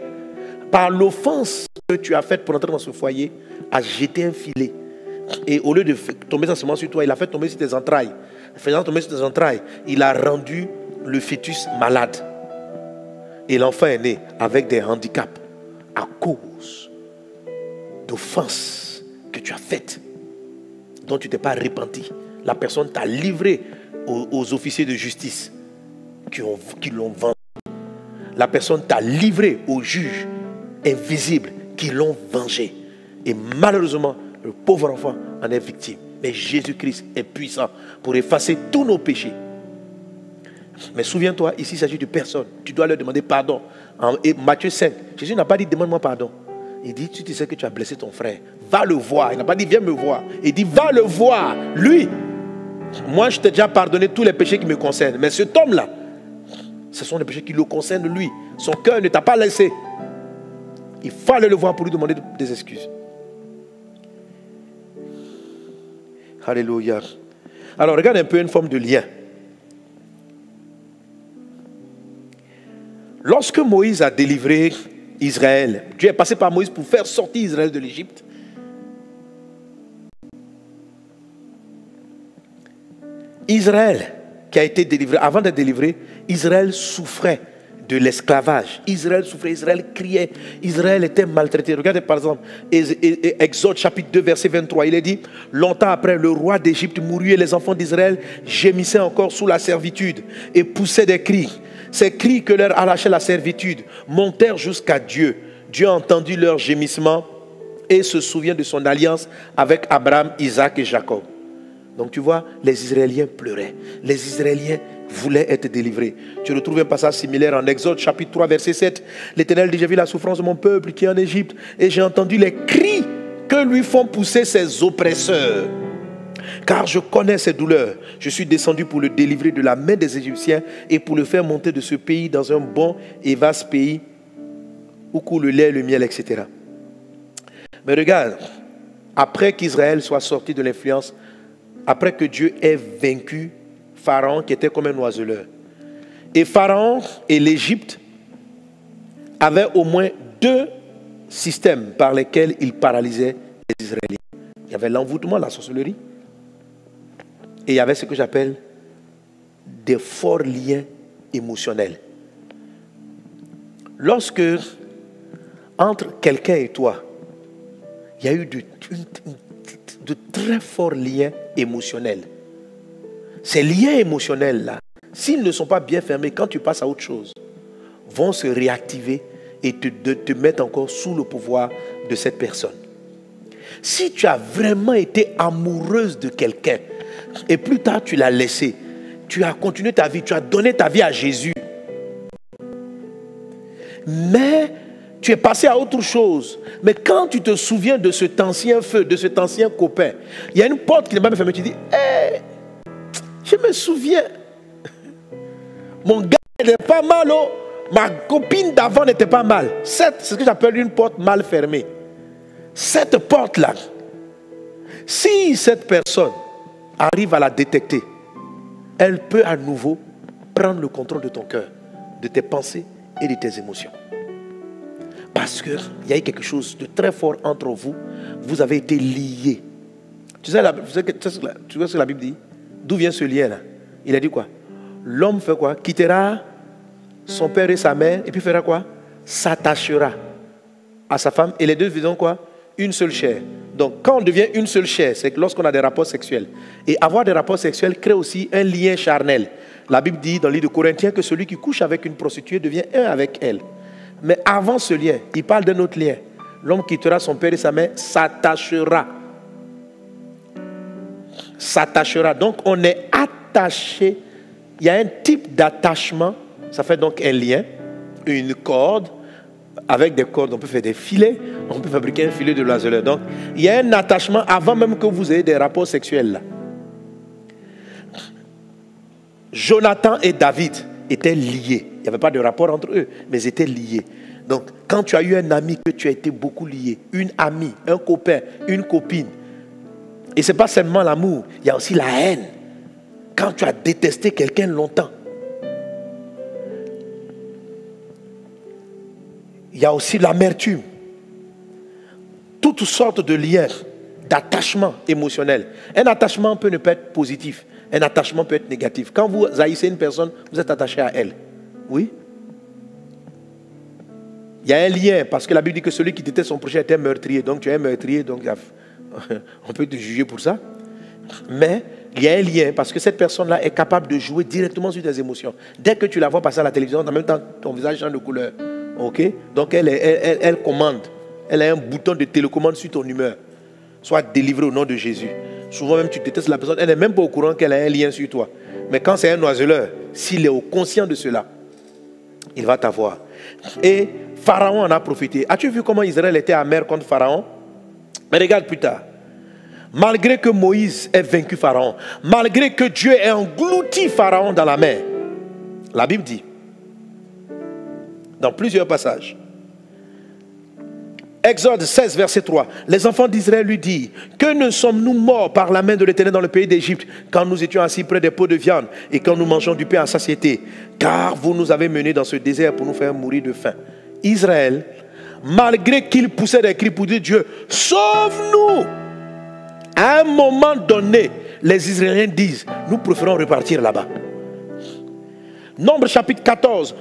par l'offense que tu as faite pour entrer dans ce foyer, a jeté un filet. Et au lieu de tomber seulement sur toi, il a fait tomber sur tes entrailles. Faisant tomber sur tes entrailles, il a rendu le fœtus malade. Et l'enfant est né avec des handicaps à cause d'offenses que tu as faites, dont tu ne t'es pas repenti. La personne t'a livré aux officiers de justice qui l'ont vendu. La personne t'a livré aux juges invisibles qui l'ont vengé. Et malheureusement, le pauvre enfant en est victime. Mais Jésus-Christ est puissant pour effacer tous nos péchés. Mais souviens-toi, ici il s'agit de personnes. Tu dois leur demander pardon. Et Matthieu 5, Jésus n'a pas dit demande-moi pardon. Il dit tu sais que tu as blessé ton frère. Va le voir. Il n'a pas dit viens me voir. Il dit va le voir. Lui, moi je t'ai déjà pardonné tous les péchés qui me concernent. Mais cet homme-là, ce sont les péchés qui le concernent lui. Son cœur ne t'a pas laissé. Il fallait le voir pour lui demander des excuses. Alléluia. Alors regarde un peu une forme de lien. Lorsque Moïse a délivré Israël, Dieu est passé par Moïse pour faire sortir Israël de l'Égypte. Israël qui a été délivré, avant d'être délivré, Israël souffrait de l'esclavage. Israël souffrait, Israël criait, Israël était maltraité. Regardez par exemple, Exode chapitre 2 verset 23, il est dit, longtemps après le roi d'Égypte mourut et les enfants d'Israël gémissaient encore sous la servitude et poussaient des cris. Ces cris que leur arrachait la servitude montèrent jusqu'à Dieu. Dieu a entendu leurs gémissements et se souvient de son alliance avec Abraham, Isaac et Jacob. Donc tu vois, les Israéliens pleuraient. Les Israéliens voulaient être délivrés. Tu retrouves un passage similaire en Exode chapitre 3 verset 7. L'Éternel dit, j'ai vu la souffrance de mon peuple qui est en Égypte et j'ai entendu les cris que lui font pousser ses oppresseurs. Car je connais ses douleurs. Je suis descendu pour le délivrer de la main des Égyptiens et pour le faire monter de ce pays dans un bon et vaste pays où coule le lait et le miel, etc. Mais regarde, après qu'Israël soit sorti de l'influence, après que Dieu ait vaincu Pharaon qui était comme un oiseleur, et Pharaon et l'Égypte avaient au moins 2 systèmes par lesquels ils paralysaient les Israéliens. Il y avait l'envoûtement, la sorcellerie, et il y avait ce que j'appelle des forts liens émotionnels. Lorsque, entre quelqu'un et toi, il y a eu de très forts liens émotionnels. Ces liens émotionnels-là, s'ils ne sont pas bien fermés, quand tu passes à autre chose, vont se réactiver et te mettre encore sous le pouvoir de cette personne. Si tu as vraiment été amoureuse de quelqu'un et plus tard tu l'as laissé, tu as continué ta vie, tu as donné ta vie à Jésus, mais tu es passé à autre chose. Mais quand tu te souviens de cet ancien feu, de cet ancien copain, il y a une porte qui n'est pas fermée, tu dis, hey, je me souviens, mon gars n'était pas mal, oh. Ma copine d'avant n'était pas mal. C'est ce que j'appelle une porte mal fermée. Cette porte-là, si cette personne arrive à la détecter, elle peut à nouveau prendre le contrôle de ton cœur, de tes pensées et de tes émotions. Parce qu'il y a eu quelque chose de très fort entre vous. Vous avez été liés. Tu sais ce que la Bible dit? D'où vient ce lien-là? Il a dit quoi? L'homme fait quoi? Quittera son père et sa mère, et puis fera quoi? S'attachera à sa femme, et les deux deviendront quoi? Une seule chair. Donc quand on devient une seule chair, c'est lorsqu'on a des rapports sexuels. Et avoir des rapports sexuels crée aussi un lien charnel. La Bible dit dans le livre de Corinthiens que celui qui couche avec une prostituée devient un avec elle. Mais avant ce lien, il parle d'un autre lien. L'homme quittera son père et sa mère, s'attachera. S'attachera. Donc on est attaché. Il y a un type d'attachement. Ça fait donc un lien, une corde. Avec des cordes, on peut faire des filets. On peut fabriquer un filet de l'oiseleur. Donc il y a un attachement avant même que vous ayez des rapports sexuels là. Jonathan et David étaient liés. Il n'y avait pas de rapport entre eux, mais ils étaient liés. Donc, quand tu as eu un ami que tu as été beaucoup lié, une amie, un copain, une copine, et ce n'est pas seulement l'amour, il y a aussi la haine. Quand tu as détesté quelqu'un longtemps, il y a aussi l'amertume. Toutes sortes de liens, d'attachement émotionnel. Un attachement peut ne pas être positif. Un attachement peut être négatif. Quand vous haïssez une personne, vous êtes attaché à elle. Oui. Il y a un lien, parce que la Bible dit que celui qui déteste son prochain est un meurtrier. Donc tu es un meurtrier, donc on peut te juger pour ça. Mais il y a un lien, parce que cette personne-là est capable de jouer directement sur tes émotions. Dès que tu la vois passer à la télévision, en même temps, ton visage change de couleur. Ok? Donc elle commande. Elle a un bouton de télécommande sur ton humeur. Sois délivré au nom de Jésus. Souvent même tu détestes la personne, elle n'est même pas au courant qu'elle a un lien sur toi. Mais quand c'est un oiseleur, s'il est conscient de cela, il va t'avoir. Et Pharaon en a profité. As-tu vu comment Israël était amer contre Pharaon? Mais regarde plus tard. Malgré que Moïse ait vaincu Pharaon, malgré que Dieu ait englouti Pharaon dans la mer, la Bible dit, dans plusieurs passages, Exode 16, verset 3. Les enfants d'Israël lui disent, que ne sommes-nous morts par la main de l'Éternel dans le pays d'Égypte, quand nous étions assis près des pots de viande et quand nous mangeons du pain à satiété, car vous nous avez menés dans ce désert pour nous faire mourir de faim. Israël, malgré qu'il poussait des cris pour dire Dieu, sauve-nous, à un moment donné, les Israéliens disent, nous préférons repartir là-bas. Nombre chapitre 14,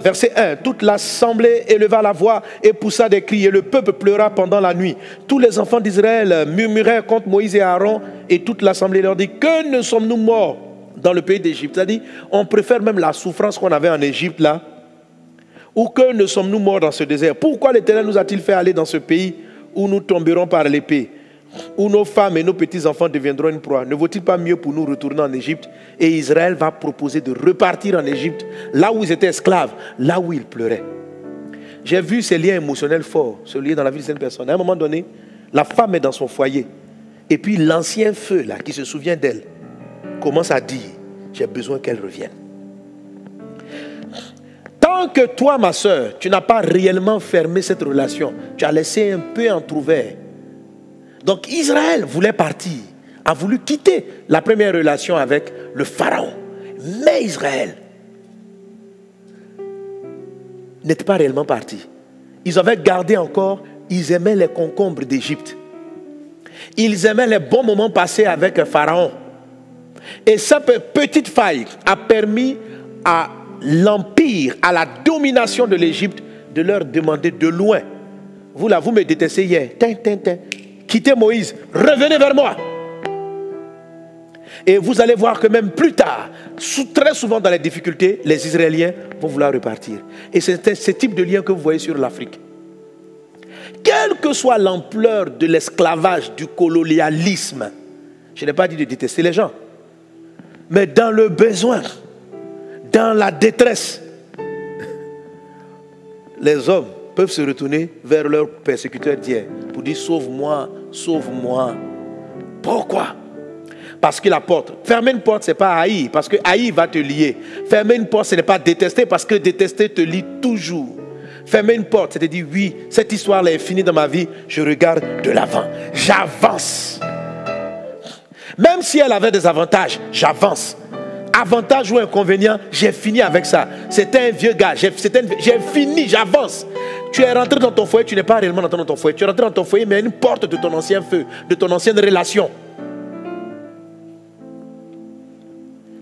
verset 1, toute l'assemblée éleva la voix et poussa des cris, et le peuple pleura pendant la nuit. Tous les enfants d'Israël murmurèrent contre Moïse et Aaron, et toute l'assemblée leur dit, que ne sommes-nous morts dans le pays d'Égypte? C'est-à-dire, on préfère même la souffrance qu'on avait en Égypte là, ou que ne sommes-nous morts dans ce désert? Pourquoi l'Éternel nous a-t-il fait aller dans ce pays où nous tomberons par l'épée, où nos femmes et nos petits-enfants deviendront une proie? Ne vaut-il pas mieux pour nous retourner en Égypte? Et Israël va proposer de repartir en Égypte, là où ils étaient esclaves, là où ils pleuraient. J'ai vu ces liens émotionnels forts se lier dans la vie de cette personne. À un moment donné, la femme est dans son foyer. Et puis l'ancien feu là, qui se souvient d'elle, commence à dire, j'ai besoin qu'elle revienne. Tant que toi, ma soeur, tu n'as pas réellement fermé cette relation, tu as laissé un peu entrouvert. Donc Israël voulait partir, a voulu quitter la première relation avec le Pharaon. Mais Israël n'était pas réellement parti. Ils avaient gardé encore, ils aimaient les concombres d'Égypte. Ils aimaient les bons moments passés avec le Pharaon. Et cette petite faille a permis à l'empire, à la domination de l'Égypte, de leur demander de loin. Vous là, vous me détestez hier. Quittez Moïse, revenez vers moi. Et vous allez voir que même plus tard, très souvent dans les difficultés, les Israéliens vont vouloir repartir. Et c'est ce type de lien que vous voyez sur l'Afrique. Quelle que soit l'ampleur de l'esclavage, du colonialisme, je n'ai pas dit de détester les gens, mais dans le besoin, dans la détresse, les hommes peuvent se retourner vers leurs persécuteurs d'hier pour dire sauve-moi, sauve-moi. Pourquoi? Parce que la porte, fermer une porte, ce n'est pas haïr, parce que haïr va te lier. Fermer une porte, ce n'est pas détester, parce que détester te lie toujours. Fermer une porte, c'est de dire oui, cette histoire-là est finie dans ma vie, je regarde de l'avant, j'avance. Même si elle avait des avantages, j'avance. Avantage ou inconvénient, j'ai fini avec ça. C'était un vieux gars, j'ai fini, j'avance. Tu es rentré dans ton foyer, tu n'es pas réellement rentré dans ton foyer. Tu es rentré dans ton foyer, mais il y a une porte de ton ancien feu, de ton ancienne relation.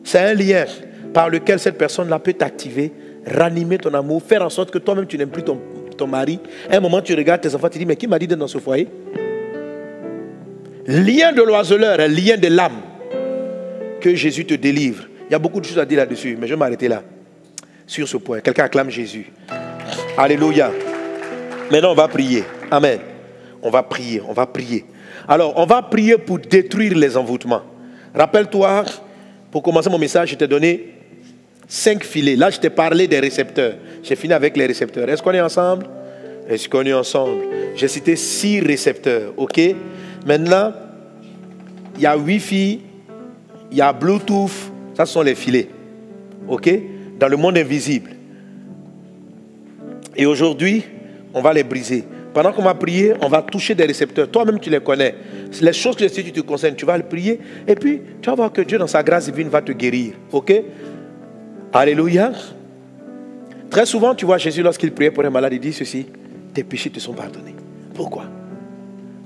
C'est un lien par lequel cette personne-là peut t'activer, ranimer ton amour, faire en sorte que toi-même tu n'aimes plus ton mari. À un moment, tu regardes tes enfants, tu dis, mais qui m'a dit d'être dans ce foyer? Lien de l'oiseleur, un lien de l'âme. Que Jésus te délivre. Il y a beaucoup de choses à dire là-dessus, mais je vais m'arrêter là, sur ce point. Quelqu'un acclame Jésus. Alléluia. Maintenant, on va prier. Amen. On va prier, on va prier. Alors, on va prier pour détruire les envoûtements. Rappelle-toi, pour commencer mon message, je t'ai donné 5 filets. Là, je t'ai parlé des récepteurs. J'ai fini avec les récepteurs. Est-ce qu'on est ensemble? Est-ce qu'on est ensemble? J'ai cité 6 récepteurs, ok? Maintenant, il y a Wi-Fi, il y a Bluetooth, ça ce sont les filets, ok? Dans le monde invisible. Et aujourd'hui, on va les briser. Pendant qu'on va prier, on va toucher des récepteurs. Toi-même, tu les connais. Les choses que tu te concernes, tu vas le prier. Et puis, tu vas voir que Dieu, dans sa grâce divine, va te guérir. Ok? Alléluia. Très souvent, tu vois Jésus, lorsqu'il priait pour un malade, il dit ceci: tes péchés te sont pardonnés. Pourquoi?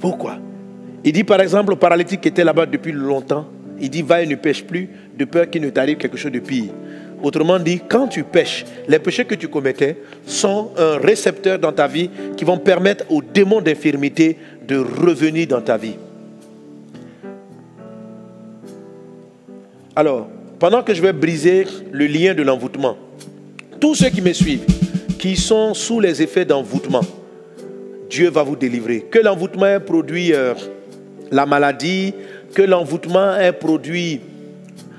Pourquoi? Il dit par exemple au paralytique qui était là-bas depuis longtemps, il dit va et ne pêche plus de peur qu'il ne t'arrive quelque chose de pire. Autrement dit, quand tu pêches, les péchés que tu commettais sont un récepteur dans ta vie qui vont permettre aux démons d'infirmité de revenir dans ta vie. Alors, pendant que je vais briser le lien de l'envoûtement, tous ceux qui me suivent, qui sont sous les effets d'envoûtement, Dieu va vous délivrer. Que l'envoûtement ait produit la maladie, que l'envoûtement ait produit...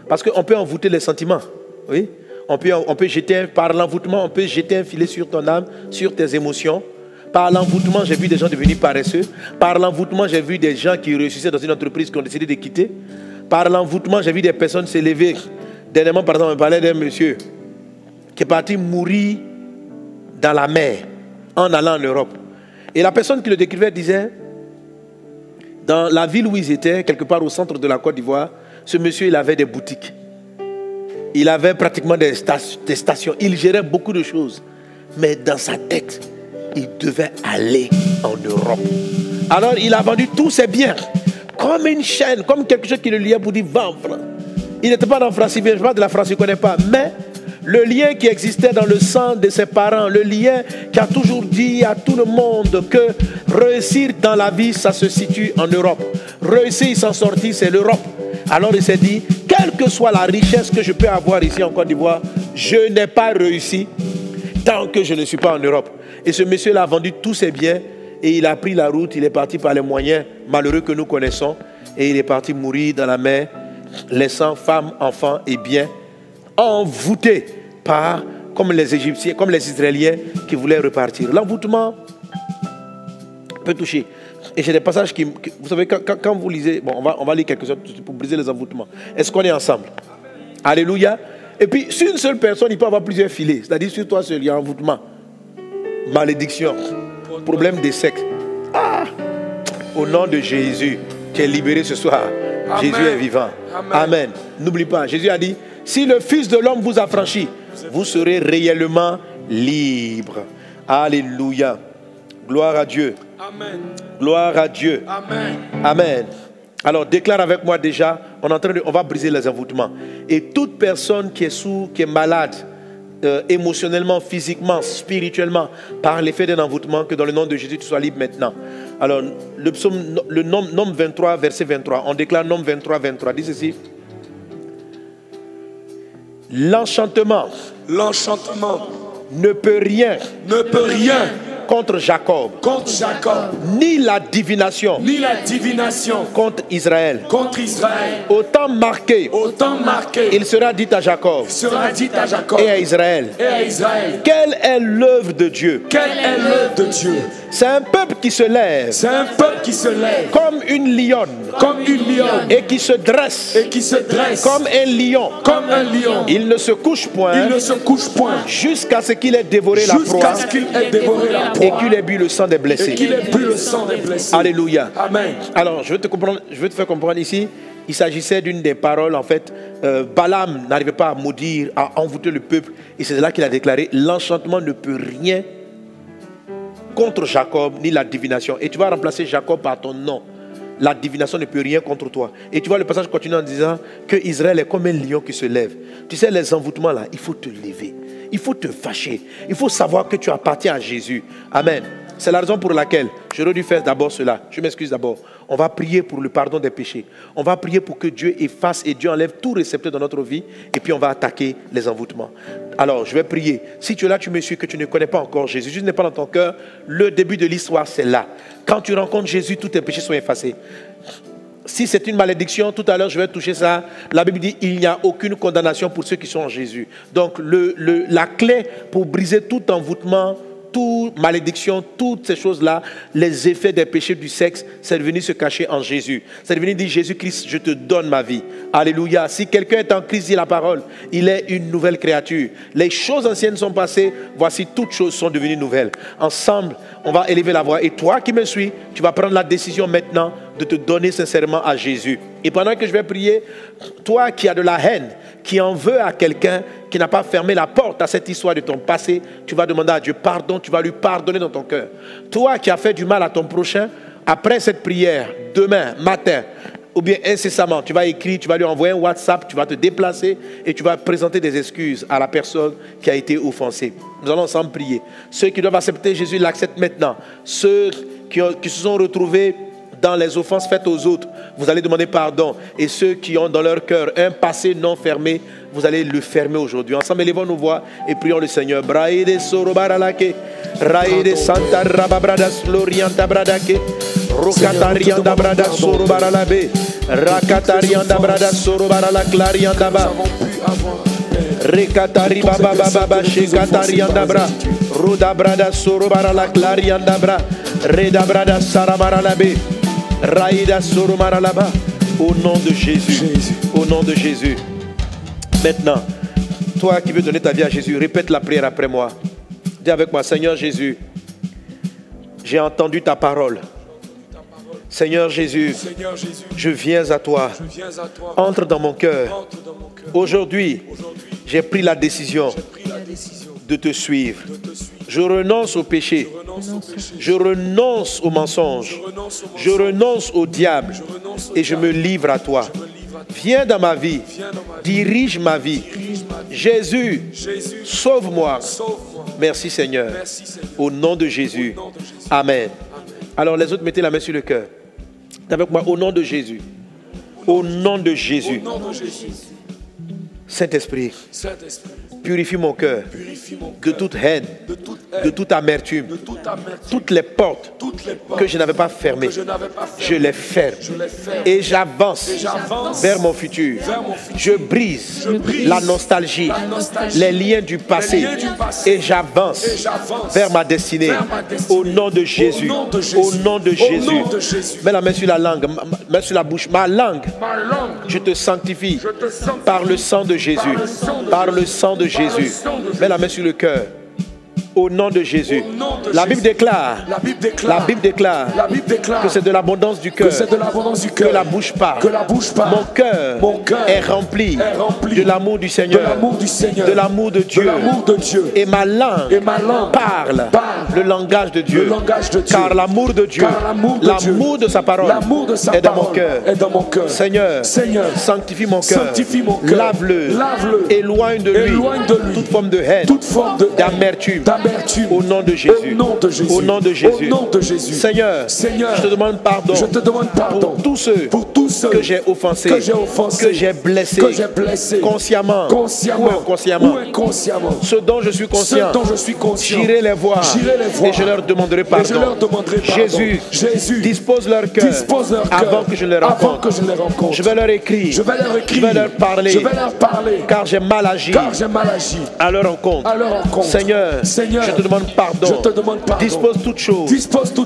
Parce qu'on peut envoûter les sentiments. Oui? On peut jeter, par l'envoûtement, on peut jeter un filet sur ton âme, sur tes émotions. Par l'envoûtement, j'ai vu des gens devenir paresseux. Par l'envoûtement, j'ai vu des gens qui réussissaient dans une entreprise qui ont décidé de quitter. Par l'envoûtement, j'ai vu des personnes s'élever. Dernièrement, par exemple, on parlait d'un monsieur qui est parti mourir dans la mer en allant en Europe. Et la personne qui le décrivait disait, dans la ville où ils étaient, quelque part au centre de la Côte d'Ivoire, ce monsieur, il avait des boutiques. Il avait pratiquement des stations. Il gérait beaucoup de choses. Mais dans sa tête, il devait aller en Europe. Alors, il a vendu tous ses biens. Comme une chaîne, comme quelque chose qui le liait pour dire vendre. Il n'était pas dans France, il ne vient pas de la France, il ne connaît pas. Mais le lien qui existait dans le sang de ses parents, le lien qui a toujours dit à tout le monde que réussir dans la vie, ça se situe en Europe. Réussir, s'en sortir, c'est l'Europe. Alors il s'est dit, quelle que soit la richesse que je peux avoir ici en Côte d'Ivoire, je n'ai pas réussi tant que je ne suis pas en Europe. Et ce monsieur-là a vendu tous ses biens et il a pris la route, il est parti par les moyens malheureux que nous connaissons et il est parti mourir dans la mer, laissant femmes, enfants et biens envoûtés par, comme les Égyptiens, comme les Israéliens qui voulaient repartir. L'envoûtement peut toucher. Et j'ai des passages vous savez, quand vous lisez, bon, on va lire quelque chose pour briser les envoûtements. Est-ce qu'on est ensemble? Alléluia. Et puis, sur une seule personne, il peut avoir plusieurs filets. C'est-à-dire, sur toi seul, il y a envoûtement, malédiction, problème de sexe. Ah! Au nom de Jésus, tu es libéré ce soir. Amen. Jésus est vivant. Amen. Amen. N'oublie pas, Jésus a dit, si le Fils de l'homme vous affranchit, vous serez réellement libre. Alléluia. Gloire à Dieu. Amen. Gloire à Dieu. Amen. Amen. Alors déclare avec moi déjà, on va briser les envoûtements. Et toute personne qui est malade, émotionnellement, physiquement, spirituellement, par l'effet d'un envoûtement, que dans le nom de Jésus, tu sois libre maintenant. Alors, le Nom 23, verset 23, on déclare Nom 23, 23, dit ceci. L'enchantement ne peut rien contre Jacob, ni la divination, contre Israël. Autant marqué, il sera dit à Jacob, et à Israël. Quelle est l'œuvre de Dieu? C'est un peuple qui se lève, comme une lionne, et qui se dresse, comme un lion. Il ne se couche point, jusqu'à ce qu'il ait dévoré la proie, et qu'il ait bu le sang des blessés. Alléluia. Amen. Alors, je veux te faire comprendre ici. Il s'agissait d'une des paroles, en fait. Balaam n'arrivait pas à maudire, à envoûter le peuple. Et c'est là qu'il a déclaré, l'enchantement ne peut rien contre Jacob, ni la divination. Et tu vas remplacer Jacob par ton nom. La divination ne peut rien contre toi. Et tu vois, le passage continue en disant que Israël est comme un lion qui se lève. Tu sais, les envoûtements là, il faut te lever. Il faut te fâcher. Il faut savoir que tu appartiens à Jésus. Amen. C'est la raison pour laquelle j'aurais dû faire d'abord cela. Je m'excuse d'abord. On va prier pour le pardon des péchés. On va prier pour que Dieu efface et Dieu enlève tout récepteur dans notre vie. Et puis on va attaquer les envoûtements. Alors je vais prier. Si tu es là, tu me suis, que tu ne connais pas encore Jésus, Jésus n'est pas dans ton cœur, le début de l'histoire c'est là. Quand tu rencontres Jésus, tous tes péchés sont effacés. Si c'est une malédiction, tout à l'heure je vais toucher ça. La Bible dit il n'y a aucune condamnation pour ceux qui sont en Jésus. Donc la clé pour briser tout envoûtement, toute malédiction, toutes ces choses-là, les effets des péchés du sexe, c'est de venir se cacher en Jésus. C'est de venir dire Jésus-Christ, je te donne ma vie. Alléluia. Si quelqu'un est en Christ, dit la parole, il est une nouvelle créature. Les choses anciennes sont passées, voici toutes choses sont devenues nouvelles. Ensemble, on va élever la voix. Et toi qui me suis, tu vas prendre la décision maintenant de te donner sincèrement à Jésus. Et pendant que je vais prier, toi qui as de la haine, qui en veut à quelqu'un, qui n'a pas fermé la porte à cette histoire de ton passé, tu vas demander à Dieu pardon, tu vas lui pardonner dans ton cœur. Toi qui as fait du mal à ton prochain, après cette prière, demain matin, ou bien incessamment, tu vas écrire, tu vas lui envoyer un WhatsApp, tu vas te déplacer et tu vas présenter des excuses à la personne qui a été offensée. Nous allons ensemble prier. Ceux qui doivent accepter Jésus l'acceptent maintenant. Ceux qui se sont retrouvés dans les offenses faites aux autres, vous allez demander pardon. Et ceux qui ont dans leur cœur un passé non fermé, vous allez le fermer aujourd'hui. Ensemble, élevons nos voix et prions le Seigneur. Braide sorobaralake, raide santa rababradas lorianta bradake, rokatarianda bradas sorobaralabe, rakatarianda bradas sorobarala clarianda ba, rekatari baba baba shekatarianda bra, roda bradas sorobarala clarianda bra, reda bradas sarabaralabe. Raïda Soromaralaba, au nom de Jésus. Au nom de Jésus. Maintenant, toi qui veux donner ta vie à Jésus, répète la prière après moi. Dis avec moi, Seigneur Jésus, j'ai entendu ta parole. Seigneur Jésus, je viens à toi. Entre dans mon cœur. Aujourd'hui, j'ai pris la décision de te suivre. Je renonce au péché. Je renonce au mensonge. Je renonce au diable. Et je me livre à toi. Viens dans ma vie. Dirige ma vie. Jésus, sauve-moi. Merci Seigneur. Au nom de Jésus. Amen. Alors les autres, mettez la main sur le cœur. Avec moi, au nom de Jésus. Au nom de Jésus. Saint-Esprit, purifie mon cœur de toute haine, de toute amertume. Toutes les portes que je n'avais pas fermées, je les ferme. Et j'avance vers mon futur. Je brise la nostalgie, les liens du passé. Et j'avance vers ma destinée. Au nom de Jésus. Au nom de Jésus. Mets la main sur la langue, main sur la bouche. Ma langue, je te sanctifie par le sang de Jésus. Par le sang de Jésus. Mets la main sur le cœur. Au nom de Jésus. La Bible déclare que c'est de l'abondance du cœur que la bouche parle. Mon cœur est rempli de l'amour du Seigneur, de l'amour de Dieu. Et ma langue parle le langage de Dieu. Car l'amour de Dieu, l'amour de sa parole est dans mon cœur. Seigneur, sanctifie mon cœur. Lave-le. Éloigne de lui toute forme de haine, d'amertume. Au nom de Jésus. Au nom de Jésus. Seigneur, je te demande pardon pour tous ceux que j'ai offensés, que j'ai blessés, consciemment ou inconsciemment. Ce dont je suis conscient, j'irai les voir et je leur demanderai pardon. Jésus, dispose leur cœur avant que je les rencontre. Je vais leur écrire, je vais leur parler, car j'ai mal agi à leur rencontre. Seigneur, je te demande pardon. Dispose toutes choses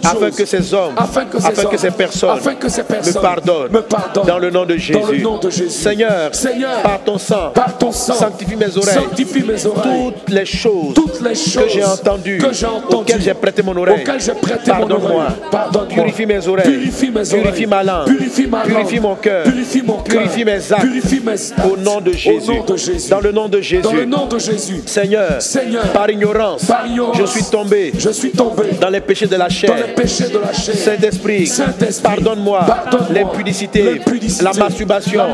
afin que ces hommes, afin que ces personnes me pardonnent dans le nom de Jésus. Seigneur, par ton sang, sanctifie mes oreilles. Toutes les choses que j'ai entendues, auxquelles j'ai prêté mon oreille, pardonne-moi. Purifie mes oreilles, purifie ma langue, purifie mon cœur, purifie mes actes. Au nom de Jésus. Dans le nom de Jésus. Seigneur, par ignorance, je suis tombé dans les péchés de la chair. Saint-Esprit, pardonne-moi l'impudicité, la masturbation,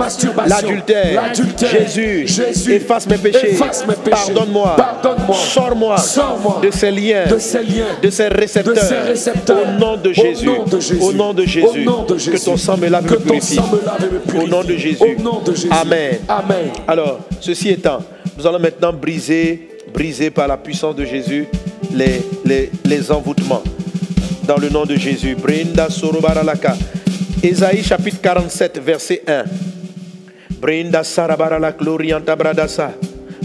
l'adultère. Jésus, efface mes péchés. Pardonne-moi. Sors-moi de ces liens, de ces récepteurs. Au nom de Jésus. Au nom de Jésus. Que ton sang me lave et me purifie. Au nom de Jésus. Amen. Alors, ceci étant, nous allons maintenant briser par la puissance de Jésus les envoûtements. Dans le nom de Jésus. Brinda sorobaralaka. Ésaïe chapitre 47 verset 1. Brinda sarabarala glorianta bradasa.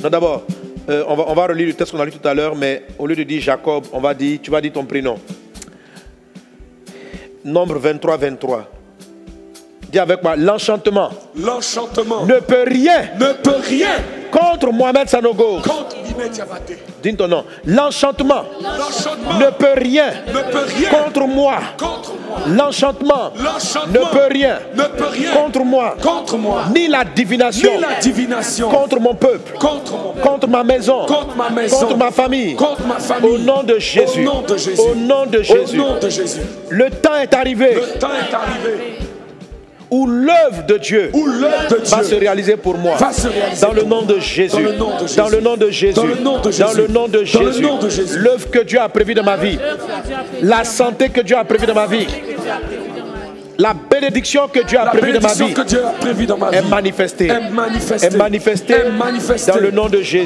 Non, d'abord, on va relire le texte qu'on a lu tout à l'heure, mais au lieu de dire Jacob, tu vas dire ton prénom. Nombre 23. Dis avec moi, l'enchantement ne peut rien contre Mohamed Sanogo. Dis ton nom. L'enchantement ne peut rien contre moi. L'enchantement ne peut rien contre moi. Ni la divination contre mon peuple, contre ma maison, contre ma famille. Au nom de Jésus. Au nom de Jésus. Le temps est arrivé où l'œuvre de Dieu va se réaliser pour moi. Dans le nom de Jésus. Dans le nom de Jésus. Dans le nom de Jésus. L'œuvre que Dieu a prévue dans ma vie. La santé que Dieu a prévue dans ma vie. La bénédiction que Dieu a prévue dans ma vie est manifestée. Est manifestée dans le nom de Jésus.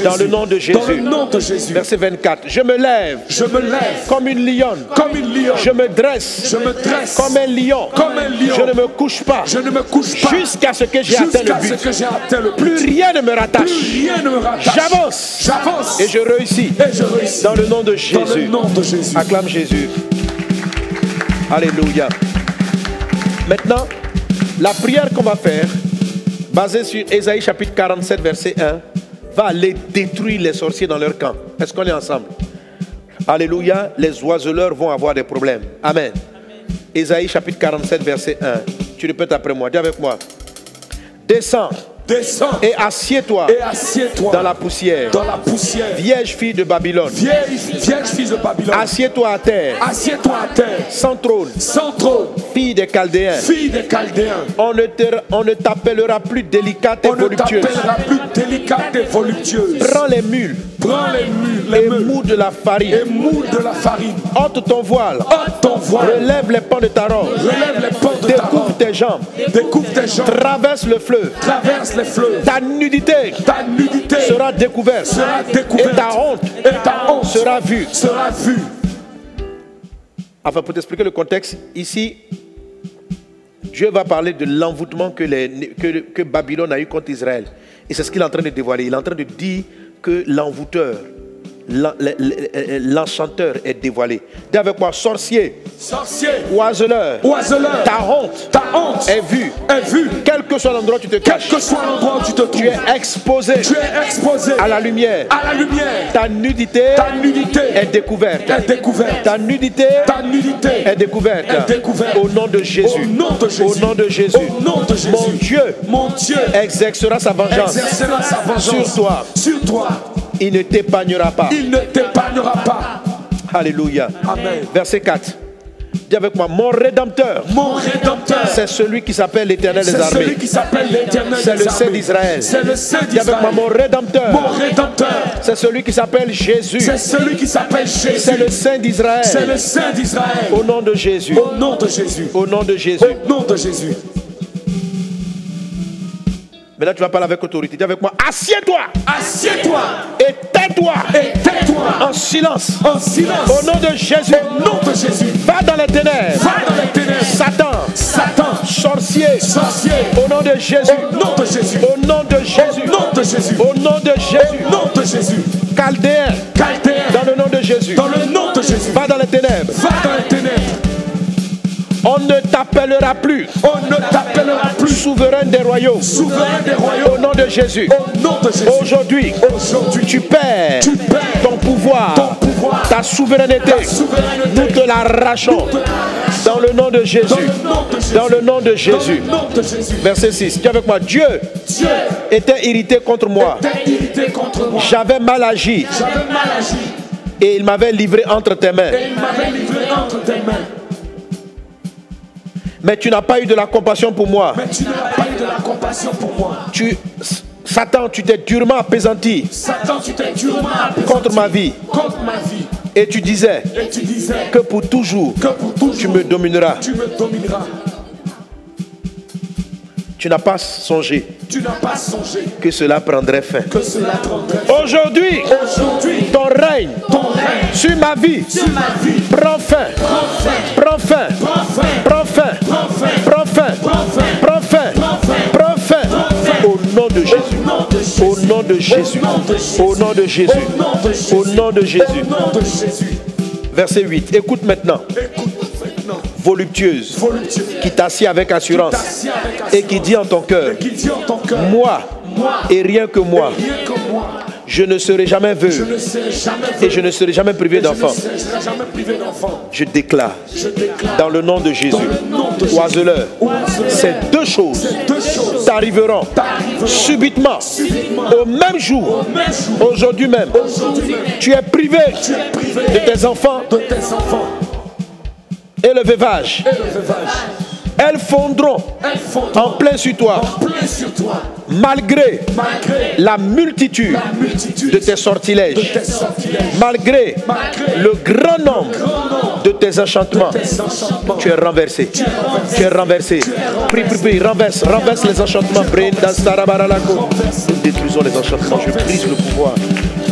Dans le nom de Jésus. Verset 24. Je me lève comme une lionne. Je me dresse comme un lion. Je ne me couche pas jusqu'à ce que j'ai atteint le but. Plus rien ne me rattache. J'avance et je réussis. Dans le nom de Jésus. Acclame Jésus. Alléluia. Maintenant, la prière qu'on va faire, basée sur Ésaïe chapitre 47, verset 1, va aller détruire les sorciers dans leur camp. Est-ce qu'on est ensemble? Alléluia, les oiseleurs vont avoir des problèmes. Amen. Ésaïe chapitre 47, verset 1. Tu répètes après moi, dis avec moi. Descends. Et assieds-toi dans la poussière. Vierge fille de Babylone. Assieds-toi à terre. Sans trône. Fille des Chaldéens. On ne t'appellera plus délicate et voluptueuse. Prends les mules. Et mous de la farine. Ôte ton voile. Relève les pans de ta robe. Découvre Découvre tes jambes. Découvre tes jambes. Traverse le fleuve. Traverse les fleuves. Ta nudité sera découverte. Et ta honte sera vue. Enfin, pour t'expliquer le contexte, ici, Dieu va parler de l'envoûtement que Babylone a eu contre Israël. Et c'est ce qu'il est en train de dévoiler. Il est en train de dire que l'envoûteur, l'enchanteur est dévoilé. Dis avec moi, sorcier, oiseleur, ta honte est vue. Quel que soit l'endroit où tu te caches, tu es exposé à la lumière. Ta nudité est découverte. Ta nudité est découverte. Au nom de Jésus. Au nom de Jésus. Mon Dieu exercera sa vengeance sur toi. Il ne t'épargnera pas. Alléluia. Amen. Verset 4. Dis avec moi, mon rédempteur. C'est celui qui s'appelle l'Éternel des armées. C'est le Saint d'Israël. Dis avec moi, mon rédempteur. C'est celui qui s'appelle Jésus. C'est le Saint d'Israël. Au nom de Jésus. Au nom de Jésus. Au nom de Jésus. Au nom de Jésus. Maintenant, tu vas parler avec autorité. Dis avec moi, assieds-toi. Assieds-toi. Et tais-toi. En silence. Au nom de Jésus. Va dans les ténèbres. Satan. Sorcier. Au nom de Jésus. Au nom de Jésus. Au nom de Jésus. Chaldéen. Dans le nom de Jésus. Va dans les ténèbres. On ne t'appellera plus. Souverain des royaumes. Au nom de Jésus. Aujourd'hui, tu perds ton pouvoir, ta souveraineté. Nous te l'arrachons. Dans le nom de Jésus. Dans le nom de Jésus. Verset 6. Dis avec moi. Dieu était irrité contre moi. J'avais mal agi. Et il m'avait livré entre tes mains. Mais tu n'as pas eu de la compassion pour moi. Satan, tu t'es durement appesanti contre ma vie. Et tu disais que pour toujours, tu me domineras. Tu n'as pas songé que cela prendrait fin. Aujourd'hui, ton règne sur ma vie prend fin. Prends fin. Au nom de Jésus. Au nom de Jésus. Au nom de Jésus. Au nom de Jésus. Verset 8. Écoute maintenant. Voluptueuse, qui t'assied avec assurance et qui dit en ton cœur, moi et rien que moi, je ne serai jamais veuve et je ne serai jamais privé d'enfant. Je déclare dans le nom de Jésus, oiseleur, ces deux choses t'arriveront subitement au même jour, aujourd'hui même. Tu es privé de tes enfants et le veuvage. Elles fondront en plein sur toi, malgré la multitude de tes sortilèges, malgré le grand nombre de tes enchantements. Tu es renversé. Tu es renversé. Prie, renverse les enchantements. Nous détruisons les enchantements. Je brise le pouvoir.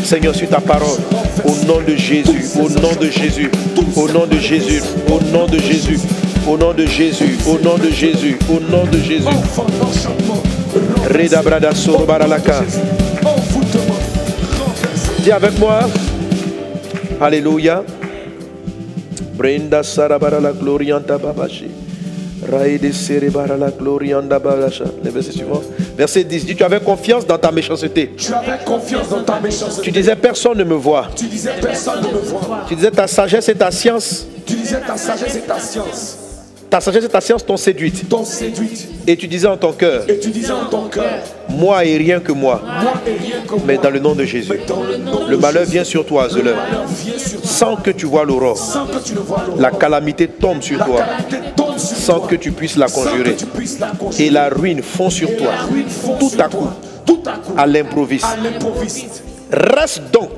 Seigneur, sur ta parole, au nom de Jésus, au nom de Jésus, au nom de Jésus, au nom de Jésus, au nom de Jésus, au nom de Jésus, au nom de Jésus. Reda brada soro baralaka. Dis avec moi. Alléluia. Brenda sarabara glorianta babashi. Raïde serebara la glorianda bagacha. Le verset suivant. Verset 10. Dis, tu avais confiance dans ta méchanceté. Tu disais personne ne me voit. Tu disais ta sagesse et ta science. Ta sagesse et ta science t'ont séduite. Et tu disais en ton cœur, moi et rien que moi. Mais dans le nom de Jésus, le malheur vient sur toi, Zeleur. Sans que tu vois l'aurore. La calamité tombe sur toi. Sans que tu puisses la conjurer. Et la ruine fond sur toi. Tout à coup. À l'improviste. Reste donc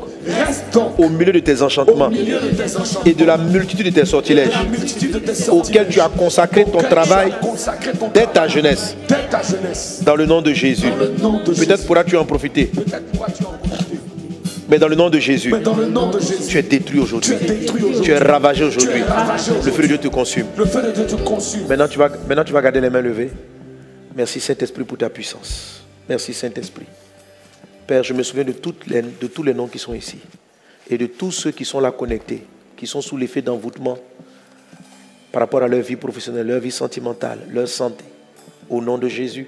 au milieu de tes enchantements et de la multitude de tes sortilèges auxquels tu as consacré ton travail dès ta jeunesse. Dans le nom de Jésus. Peut-être pourras-tu en profiter. Mais dans le nom de Jésus, tu es détruit aujourd'hui. Tu es ravagé aujourd'hui. Le feu de Dieu te consume. Maintenant, tu vas garder les mains levées. Merci Saint-Esprit pour ta puissance. Merci Saint-Esprit. Père, je me souviens de tous les noms qui sont ici. Et de tous ceux qui sont là connectés, qui sont sous l'effet d'envoûtement par rapport à leur vie professionnelle, leur vie sentimentale, leur santé. Au nom de Jésus,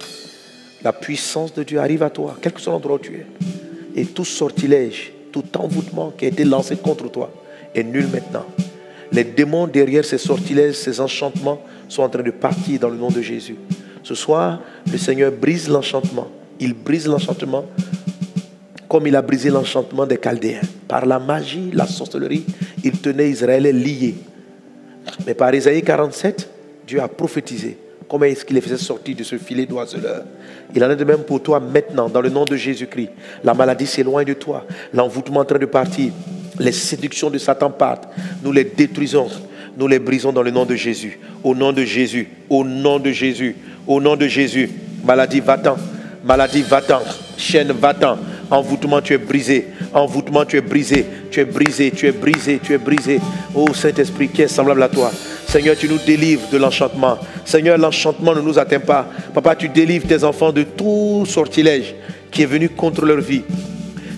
la puissance de Dieu arrive à toi, quel que soit l'endroit où tu es. Et tout sortilège, tout envoûtement qui a été lancé contre toi est nul maintenant. Les démons derrière ces sortilèges, ces enchantements sont en train de partir dans le nom de Jésus. Ce soir, le Seigneur brise l'enchantement. Il brise l'enchantement comme il a brisé l'enchantement des Chaldéens. Par la magie, la sorcellerie, il tenait Israël lié. Mais par Isaïe 47, Dieu a prophétisé comment est-ce qu'il les faisait sortir de ce filet d'oiseleurs. Il en est de même pour toi maintenant, dans le nom de Jésus-Christ. La maladie s'éloigne de toi. L'envoûtement est en train de partir. Les séductions de Satan partent. Nous les détruisons. Nous les brisons dans le nom de Jésus. Au nom de Jésus. Au nom de Jésus. Au nom de Jésus. Maladie, va-t'en. Maladie, va-t'en. Chaîne, va-t'en. Envoûtement, tu es brisé. Envoûtement, tu es brisé. Tu es brisé, tu es brisé, tu es brisé. Oh Saint-Esprit, qui est semblable à toi. Seigneur, tu nous délivres de l'enchantement. Seigneur, l'enchantement ne nous atteint pas. Papa, tu délivres tes enfants de tout sortilège qui est venu contre leur vie.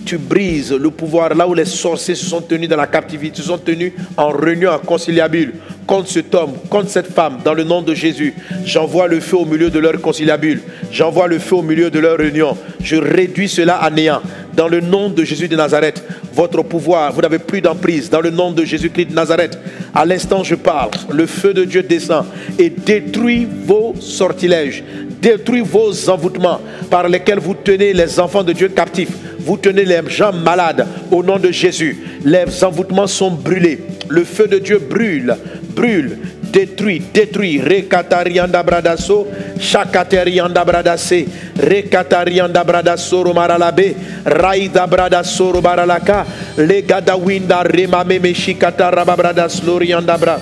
Tu brises le pouvoir là où les sorciers se sont tenus dans la captivité, se sont tenus en réunion inconciliable contre cet homme, contre cette femme, dans le nom de Jésus. J'envoie le feu au milieu de leur conciliabule. J'envoie le feu au milieu de leur réunion. Je réduis cela à néant. Dans le nom de Jésus de Nazareth, votre pouvoir, vous n'avez plus d'emprise. Dans le nom de Jésus-Christ de Nazareth, à l'instant je parle, le feu de Dieu descend et détruit vos sortilèges, détruit vos envoûtements par lesquels vous tenez les enfants de Dieu captifs. Vous tenez les gens malades au nom de Jésus. Les envoûtements sont brûlés. Le feu de Dieu brûle, brûle, détruit, détruit. Rekatarianda bradaso, chakaterianda bradase, rekatarianda bradaso romaralabe, raida bradaso robaralaka, legadawinda remame meshikata rababradas lorianda bra.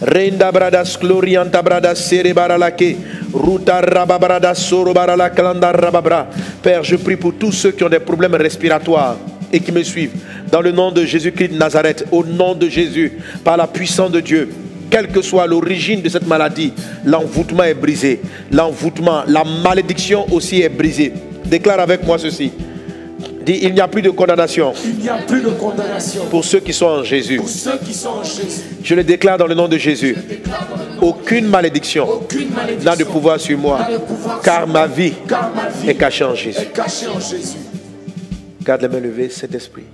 Renda bradas glorianta bradas cerebaralake. Ruta rababrada soro barala klanda rababra. Père, je prie pour tous ceux qui ont des problèmes respiratoires et qui me suivent. Dans le nom de Jésus-Christ de Nazareth, au nom de Jésus, par la puissance de Dieu, quelle que soit l'origine de cette maladie, l'envoûtement est brisé. L'envoûtement, la malédiction aussi est brisée. Déclare avec moi ceci. Dis, il n'y a plus de condamnation. Il n'y a plus de condamnation pour ceux qui sont en Jésus. Pour ceux qui sont en Jésus. Je le déclare dans le nom de Jésus. Aucune malédiction n'a de pouvoir sur moi, car ma vie est cachée en Jésus. Garde les mains levées, Saint-Esprit.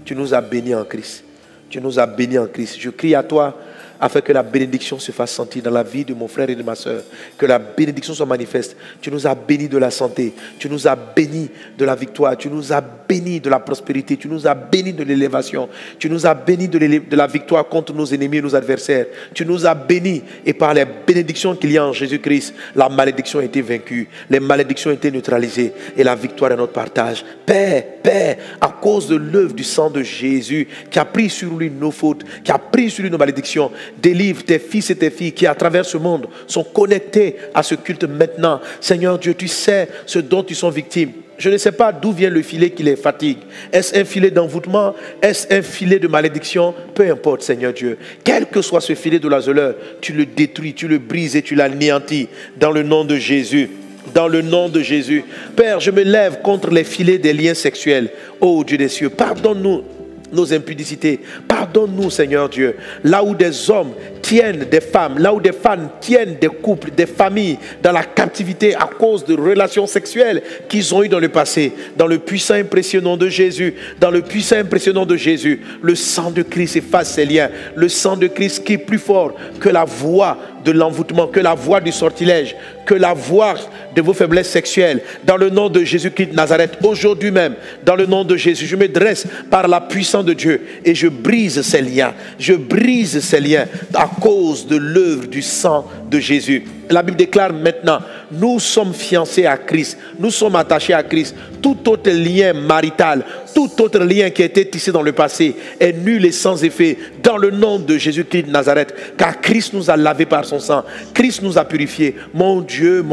Tu nous as bénis en Christ. Tu nous as bénis en Christ. Je crie à toi afin que la bénédiction se fasse sentir dans la vie de mon frère et de ma soeur. Que la bénédiction soit manifeste. Tu nous as bénis de la santé. Tu nous as bénis de la victoire. Tu nous as bénis de la prospérité. Tu nous as bénis de l'élévation. Tu nous as bénis de la victoire contre nos ennemis et nos adversaires. Tu nous as bénis et par les bénédictions qu'il y a en Jésus-Christ, la malédiction a été vaincue. Les malédictions ont été neutralisées et la victoire est notre partage. Père, Père, à cause de l'œuvre du sang de Jésus qui a pris sur lui nos fautes, qui a pris sur lui nos malédictions, délivre tes fils et tes filles qui à travers ce monde sont connectés à ce culte maintenant. Seigneur Dieu, tu sais ce dont ils sont victimes. Je ne sais pas d'où vient le filet qui les fatigue. Est-ce un filet d'envoûtement? Est-ce un filet de malédiction? Peu importe, Seigneur Dieu. Quel que soit ce filet de l'oiseleur, tu le détruis, tu le brises et tu l'anéantis dans le nom de Jésus. Dans le nom de Jésus. Père, je me lève contre les filets des liens sexuels. Oh Dieu des cieux, pardonne-nous nos impudicités. Pardonne-nous, Seigneur Dieu. Là où des hommes tiennent des femmes, là où des femmes tiennent des couples, des familles dans la captivité à cause de relations sexuelles qu'ils ont eues dans le passé. Dans le puissant et précieux nom de Jésus, dans le puissant et précieux nom de Jésus, le sang de Christ efface ces liens. Le sang de Christ qui est plus fort que la voix de l'envoûtement, que la voix du sortilège, que la voix de vos faiblesses sexuelles. Dans le nom de Jésus-Christ de Nazareth, aujourd'hui même, dans le nom de Jésus, je me dresse par la puissance de Dieu et je brise ces liens. Je brise ces liens à cause de l'œuvre du sang de Jésus. La Bible déclare maintenant, nous sommes fiancés à Christ, nous sommes attachés à Christ. Tout autre lien marital, tout autre lien qui a été tissé dans le passé est nul et sans effet dans le nom de Jésus-Christ de Nazareth, car Christ nous a lavés par son sang, Christ nous a purifiés. Mon Dieu,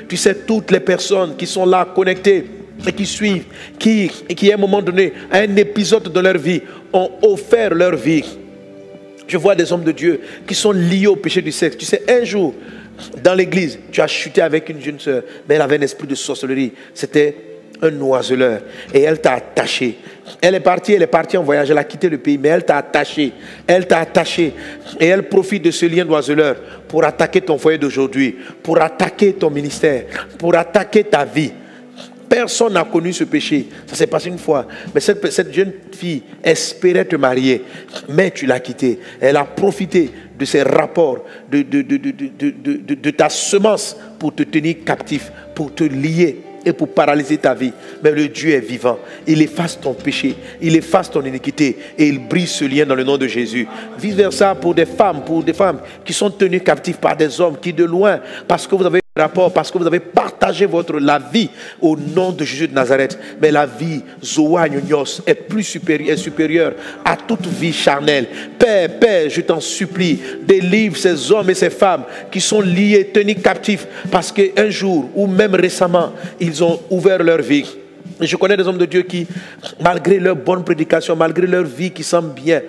tu sais toutes les personnes qui sont là connectées et qui suivent, qui à un moment donné, à un épisode de leur vie, ont offert leur vie. Je vois des hommes de Dieu qui sont liés au péché du sexe. Tu sais, un jour, dans l'église, tu as chuté avec une jeune sœur, mais elle avait un esprit de sorcellerie. C'était un oiseleur. Et elle t'a attaché. Elle est partie en voyage, elle a quitté le pays, mais elle t'a attaché. Elle t'a attaché. Et elle profite de ce lien d'oiseleur pour attaquer ton foyer d'aujourd'hui, pour attaquer ton ministère, pour attaquer ta vie. Personne n'a connu ce péché. Ça s'est passé une fois. Mais cette jeune fille espérait te marier, mais tu l'as quittée. Elle a profité de ces rapports, de ta semence pour te tenir captif, pour te lier et pour paralyser ta vie. Mais le Dieu est vivant. Il efface ton péché, il efface ton iniquité et il brise ce lien dans le nom de Jésus. Vice versa pour des femmes qui sont tenues captives par des hommes qui de loin, parce que vous avez rapport, parce que vous avez partagé la vie au nom de Jésus de Nazareth. Mais la vie Zoa Nyonyos est supérieure à toute vie charnelle. Père, je t'en supplie, délivre ces hommes et ces femmes qui sont liés, tenus captifs, parce qu'un jour ou même récemment, ils ont ouvert leur vie. Et je connais des hommes de Dieu qui, malgré leur bonne prédication, malgré leur vie qui semble bien,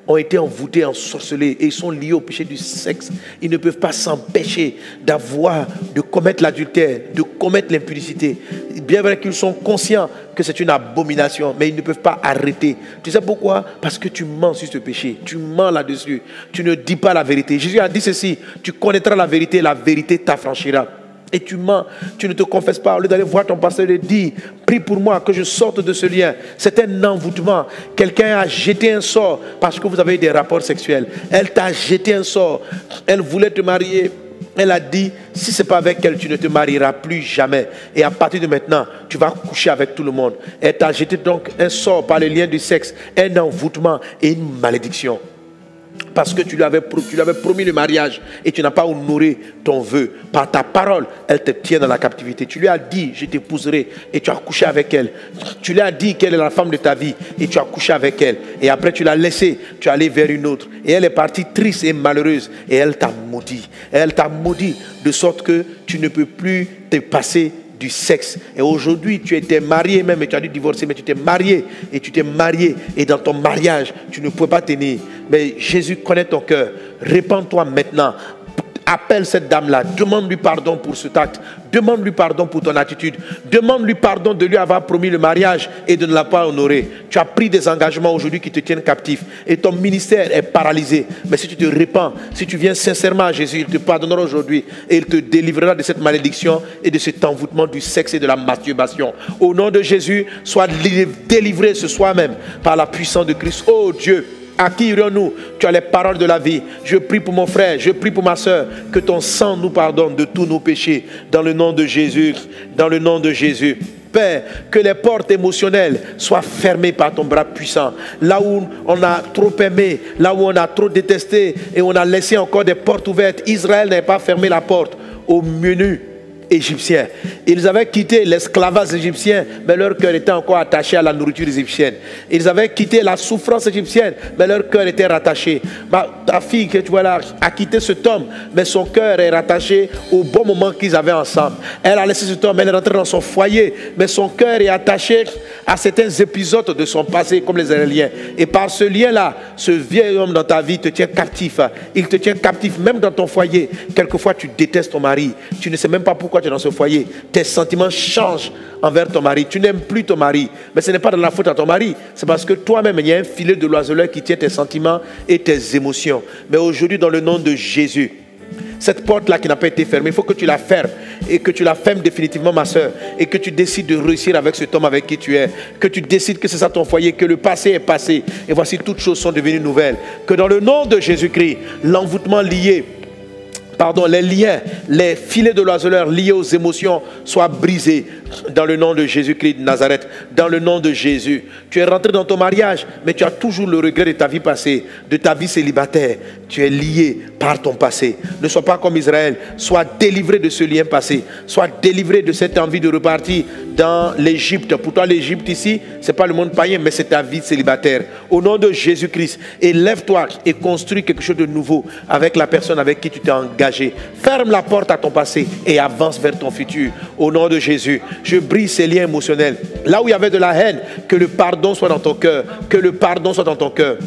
ont été envoûtés, ensorcelés et ils sont liés au péché du sexe. Ils ne peuvent pas s'empêcher de commettre l'adultère, de commettre l'impudicité. Bien vrai qu'ils sont conscients que c'est une abomination, mais ils ne peuvent pas arrêter. Tu sais pourquoi? Parce que tu mens sur ce péché, tu mens là-dessus, tu ne dis pas la vérité. Jésus a dit ceci, tu connaîtras la vérité t'affranchira. Et tu mens, tu ne te confesses pas. Au lieu d'aller voir ton pasteur et dire, prie pour moi que je sorte de ce lien. C'est un envoûtement. Quelqu'un a jeté un sort parce que vous avez eu des rapports sexuels. Elle t'a jeté un sort. Elle voulait te marier. Elle a dit, si ce n'est pas avec elle, tu ne te marieras plus jamais. Et à partir de maintenant, tu vas coucher avec tout le monde. Elle t'a jeté donc un sort par le lien du sexe, un envoûtement et une malédiction. Parce que tu lui avais promis le mariage et tu n'as pas honoré ton vœu. Par ta parole, elle te tient dans la captivité. Tu lui as dit, je t'épouserai et tu as couché avec elle. Tu lui as dit qu'elle est la femme de ta vie et tu as couché avec elle. Et après tu l'as laissée, tu es allé vers une autre. Et elle est partie triste et malheureuse et elle t'a maudit. Elle t'a maudit de sorte que tu ne peux plus te passer du sexe. Et aujourd'hui, tu étais marié même, et tu as dû divorcer, mais tu t'es marié, et dans ton mariage, tu ne pouvais pas tenir. Mais Jésus connaît ton cœur. Répands-toi maintenant. Appelle cette dame-là, demande-lui pardon pour cet acte, demande-lui pardon pour ton attitude, demande-lui pardon de lui avoir promis le mariage et de ne l'avoir pas honoré. Tu as pris des engagements aujourd'hui qui te tiennent captif et ton ministère est paralysé. Mais si tu te répands, si tu viens sincèrement à Jésus, il te pardonnera aujourd'hui et il te délivrera de cette malédiction et de cet envoûtement du sexe et de la masturbation. Au nom de Jésus, sois délivré ce soir même par la puissance de Christ. Oh Dieu, à qui irons-nous? Tu as les paroles de la vie. Je prie pour mon frère, je prie pour ma soeur, que ton sang nous pardonne de tous nos péchés. Dans le nom de Jésus, dans le nom de Jésus. Père, que les portes émotionnelles soient fermées par ton bras puissant. Là où on a trop aimé, là où on a trop détesté et on a laissé encore des portes ouvertes, Israël n'a pas fermé la porte au menu égyptiens. Ils avaient quitté l'esclavage égyptien, mais leur cœur était encore attaché à la nourriture égyptienne. Ils avaient quitté la souffrance égyptienne, mais leur cœur était rattaché. Ta fille que tu vois là a quitté cet homme, mais son cœur est rattaché au bon moment qu'ils avaient ensemble. Elle a laissé cet homme, elle est rentrée dans son foyer, mais son cœur est attaché à certains épisodes de son passé, comme les Israéliens. Et par ce lien-là, ce vieil homme dans ta vie te tient captif. Il te tient captif même dans ton foyer. Quelquefois, tu détestes ton mari. Tu ne sais même pas pourquoi tu es dans ce foyer. Tes sentiments changent envers ton mari. Tu n'aimes plus ton mari. Mais ce n'est pas de la faute à ton mari. C'est parce que toi-même, il y a un filet de l'oiseleur qui tient tes sentiments et tes émotions. Mais aujourd'hui, dans le nom de Jésus, cette porte-là qui n'a pas été fermée, il faut que tu la fermes et que tu la fermes définitivement, ma soeur, et que tu décides de réussir avec cet homme avec qui tu es, que tu décides que c'est ça ton foyer, que le passé est passé et voici toutes choses sont devenues nouvelles. Que dans le nom de Jésus-Christ, l'envoûtement lié, les liens, les filets de l'oiseleur liés aux émotions soient brisés dans le nom de Jésus-Christ de Nazareth, dans le nom de Jésus. Tu es rentré dans ton mariage, mais tu as toujours le regret de ta vie passée, de ta vie célibataire. Tu es lié par ton passé. Ne sois pas comme Israël. Sois délivré de ce lien passé. Sois délivré de cette envie de repartir dans l'Égypte. Pour toi, l'Égypte ici, ce n'est pas le monde païen, mais c'est ta vie célibataire. Au nom de Jésus-Christ, élève-toi et construis quelque chose de nouveau avec la personne avec qui tu t'es engagé. Ferme la porte à ton passé et avance vers ton futur. Au nom de Jésus, je brise ces liens émotionnels. Là où il y avait de la haine, que le pardon soit dans ton cœur. Que le pardon soit dans ton cœur.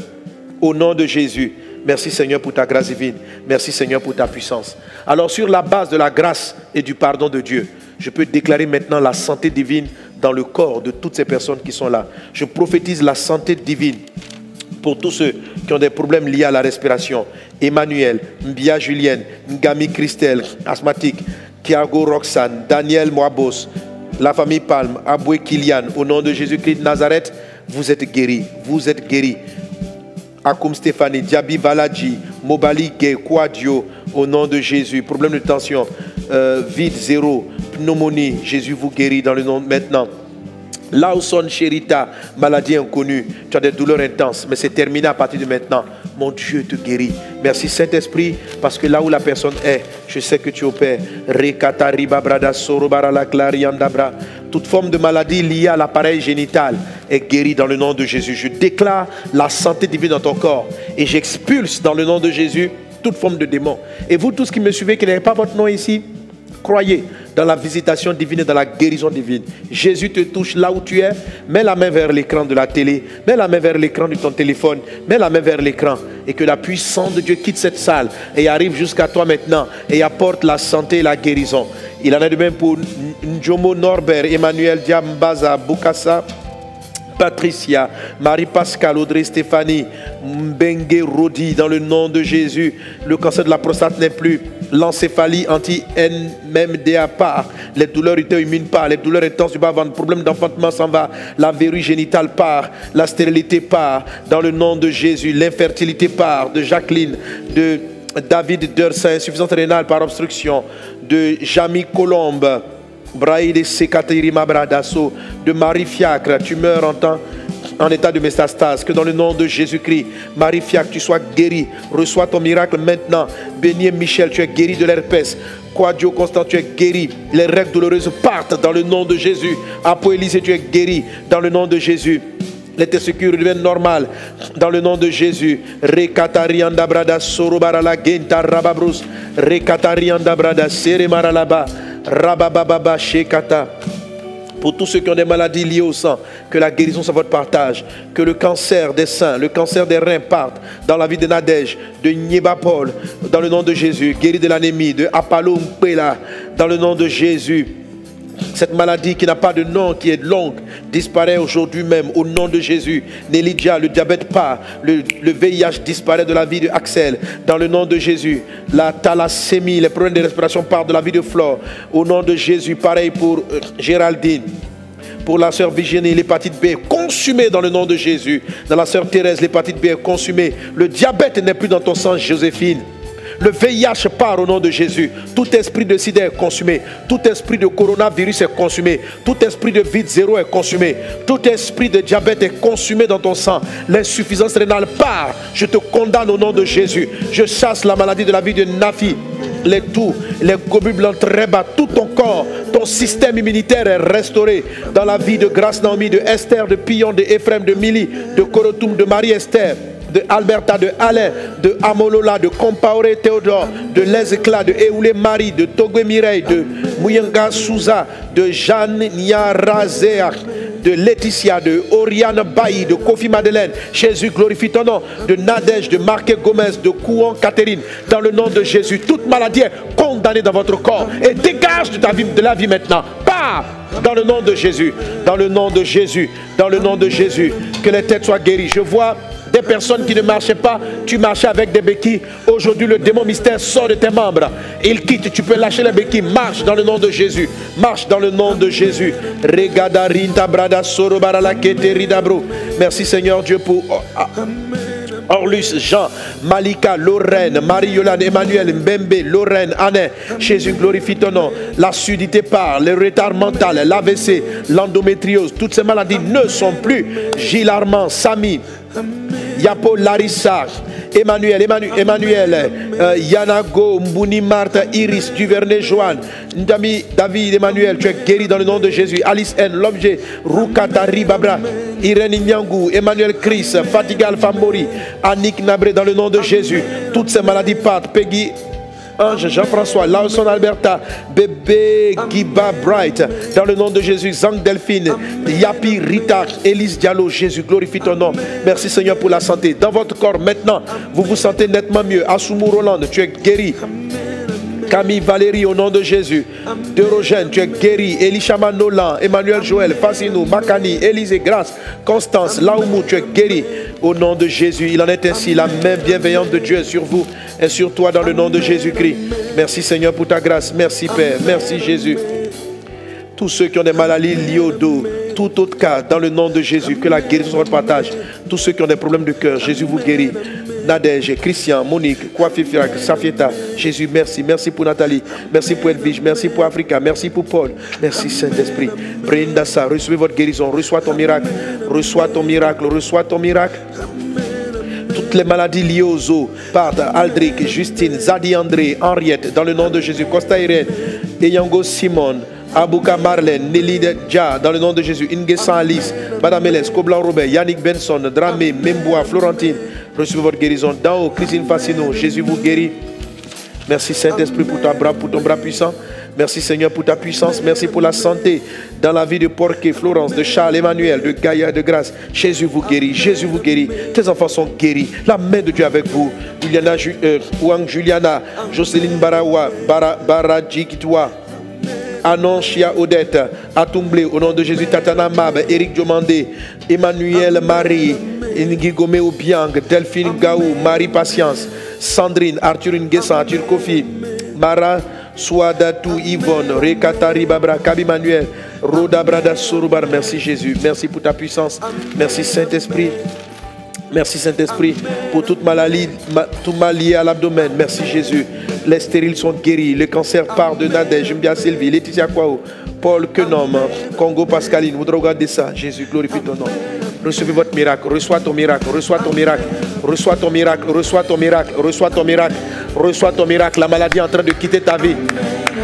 Au nom de Jésus. Merci Seigneur pour ta grâce divine. Merci Seigneur pour ta puissance. Alors sur la base de la grâce et du pardon de Dieu, je peux déclarer maintenant la santé divine dans le corps de toutes ces personnes qui sont là. Je prophétise la santé divine pour tous ceux qui ont des problèmes liés à la respiration. Emmanuel, Mbia Julienne, Ngami Christelle, asthmatique, Kiago Roxane, Daniel Moabos, la famille Palme, Aboué Kylian, au nom de Jésus-Christ de Nazareth, vous êtes guéris, vous êtes guéris. Akoum Stéphanie, Diaby Valadji, Mobali Gay, Kouadio, au nom de Jésus. Problème de tension, vide, zéro, pneumonie, Jésus vous guérit dans le nom maintenant. Lawson Sherita, maladie inconnue, tu as des douleurs intenses, mais c'est terminé à partir de maintenant. Mon Dieu te guérit. Merci Saint-Esprit, parce que là où la personne est, je sais que tu opères. Toute forme de maladie liée à l'appareil génital est guérie dans le nom de Jésus. Je déclare la santé divine dans ton corps et j'expulse dans le nom de Jésus toute forme de démon. Et vous tous qui me suivez, qui n'avez pas votre nom ici, croyez dans la visitation divine et dans la guérison divine. Jésus te touche là où tu es. Mets la main vers l'écran de la télé. Mets la main vers l'écran de ton téléphone. Mets la main vers l'écran. Et que la puissance de Dieu quitte cette salle et arrive jusqu'à toi maintenant et apporte la santé et la guérison. Il en est de même pour Njomo Norbert, Emmanuel Diambaza, Bukassa, Patricia, Marie-Pascal, Audrey Stéphanie, Mbengue Rodi, dans le nom de Jésus. Le cancer de la prostate n'est plus. L'encéphalie anti-NMDA part. Les douleurs auto-immunes part. Les douleurs intenses du bas-ventre. Le problème d'enfantement s'en va. La verrue génitale part. La stérilité part. Dans le nom de Jésus. L'infertilité part. De Jacqueline, de David Dersin, insuffisance rénale par obstruction. De Jamie Colombe, Braïde Sekaterima Bradasso, de Marie Fiacre, tu meurs en état de métastase. Que dans le nom de Jésus-Christ, Marie Fiacre, tu sois guérie. Reçois ton miracle maintenant. Béni Michel, tu es guéri de l'herpès. Quadio Constant, tu es guéri. Les règles douloureuses partent dans le nom de Jésus. Apo Élysée, tu es guéri dans le nom de Jésus. Les testicules deviennent normales dans le nom de Jésus. Rekatarianda brada sorobarala genta rababrus. Rekatarianda brada seremaralaba rabababa shekata. Pour tous ceux qui ont des maladies liées au sang, que la guérison soit votre partage. Que le cancer des seins, le cancer des reins parte dans la vie de Nadège, de Nieba Paul, dans le nom de Jésus. Guéri de l'anémie, de Apalo Mpela, dans le nom de Jésus. Cette maladie qui n'a pas de nom, qui est longue, disparaît aujourd'hui même au nom de Jésus. Nélidia, le diabète part, le VIH disparaît de la vie de Axel dans le nom de Jésus. La thalassémie, les problèmes de respiration partent de la vie de Flore au nom de Jésus. Pareil pour Géraldine. Pour la sœur Virginie, l'hépatite B est consumée dans le nom de Jésus. Dans la sœur Thérèse, l'hépatite B est consumée. Le diabète n'est plus dans ton sang, Joséphine. Le VIH part au nom de Jésus. Tout esprit de sida est consumé. Tout esprit de coronavirus est consumé. Tout esprit de vide zéro est consumé. Tout esprit de diabète est consumé dans ton sang. L'insuffisance rénale part. Je te condamne au nom de Jésus. Je chasse la maladie de la vie de Nafi. Les toux, les globules blancs très bas, tout ton corps, ton système immunitaire est restauré dans la vie de Grâce Naomi, de Esther, de Pillon, de Ephraim, de Mili, de Korotoum, de Marie-Esther, de Alberta, de Alain, de Amolola, de Compaoré Théodore, de Les Éclats, de Eoulé Marie, de Togwe Mireille, de Mouyenga Souza, de Jeanne Niarazea, de Laetitia, de Oriane Bailly, de Kofi Madeleine. Jésus, glorifie ton nom. De Nadège, de Marquet Gomez, de Kouan Catherine. Dans le nom de Jésus, toute maladie est condamnée dans votre corps et dégage de la vie maintenant. Pars dans le nom de Jésus. Dans le nom de Jésus. Dans le nom de Jésus. Que les têtes soient guéries. Je vois des personnes qui ne marchaient pas, tu marchais avec des béquilles. Aujourd'hui, le démon mystère sort de tes membres. Il quitte, tu peux lâcher les béquilles. Marche dans le nom de Jésus. Marche dans le nom de Jésus. Merci Seigneur Dieu pour Orlus, Jean, Malika, Lorraine, Marie-Yolande, Emmanuel, Mbembe, Lorraine, Anne. Jésus, glorifie ton nom. La sudité part, le retard mental, l'AVC, l'endométriose, toutes ces maladies ne sont plus. Gilles Armand, Samy, Yapo, Larissa, Emmanuel, Yanago, Mbouni, Martha, Iris, Duvernay, Joanne, Ndami, David, Emmanuel, tu es guéri dans le nom de Jésus. Alice N, l'objet, Rukatari, Babra, Irène Nyangou, Emmanuel Chris, Fatigal Famori, Annick Nabré, dans le nom de Jésus. Toutes ces maladies partent. Peggy, Ange, Jean-François, Lawson Alberta, Bébé Giba Bright, dans le nom de Jésus, Zang Delphine, Yapi Rita, Élise Diallo, Jésus, glorifie ton nom. Merci Seigneur pour la santé. Dans votre corps maintenant, vous vous sentez nettement mieux. Assoumou Roland, tu es guéri. Camille Valérie, au nom de Jésus. Derogène, tu es guéri. Elishama Nolan, Emmanuel Joël, Fassinou, Makani, Élisée Grâce, Constance, Laoumou, tu es guéri. Au nom de Jésus, il en est ainsi. La main bienveillante de Dieu est sur vous et sur toi dans le nom de Jésus-Christ. Merci Seigneur pour ta grâce. Merci Père. Merci Jésus. Tous ceux qui ont des maladies liées au dos, tout autre cas, dans le nom de Jésus, que la guérison soit votre partage. Tous ceux qui ont des problèmes de cœur, Jésus vous guérit. Nadège, Christian, Monique, Kouafi Firak, Safieta, Jésus, merci. Merci pour Nathalie, merci pour Edwige, merci pour Africa, merci pour Paul, merci Saint-Esprit. Brindassa, recevez votre guérison, reçois ton miracle, reçois ton miracle, reçois ton miracle. Toutes les maladies liées aux os partent. Aldric, Justine, Zadi André, Henriette, dans le nom de Jésus, Costa Irene, Eyango Simone, Abouka Marlène, Nelly Dja, dans le nom de Jésus, Ingesan Alice, Madame Hélène, Coblan Robert, Yannick Benson, Dramé, Membois, Florentine, recevez votre guérison. D'en haut, Christine Fassino, Jésus vous guérit. Merci Saint-Esprit pour ton bras puissant. Merci Seigneur pour ta puissance. Merci pour la santé dans la vie de Porquet, Florence, de Charles, Emmanuel, de Gaïa, de Grâce. Jésus vous guérit. Jésus vous guérit. Tes enfants sont guéris. La main de Dieu avec vous. Wang Juliana, Jocelyne Barawa, Baradjikitwa, Anon Chia Odette, Atumblé, au nom de Jésus, Tatana Mab, Eric Diomandé, Emmanuel Marie, Ngigome Obiang, Delphine Gaou, Marie Patience, Sandrine, Arthur Nguessan, Arthur Kofi, Mara Souadatou, Yvonne, Rekatari Babra, Kabi Manuel, Roda Brada Sorubar. Merci Jésus, merci pour ta puissance, merci Saint-Esprit. Merci Saint-Esprit pour toute maladie, tout mal lié à l'abdomen. Merci Jésus. Les stériles sont guéris. Le cancer part de Nadège, Jumbia Sylvie, Laetitia Kwao, Paul Kenom, Congo Pascaline. Vous devez regarder ça. Jésus, glorifie ton nom. Recevez votre miracle. Reçois ton miracle. Reçois ton miracle. Reçois ton miracle. Reçois ton miracle. Reçois ton miracle. Reçois ton miracle. La maladie est en train de quitter ta vie.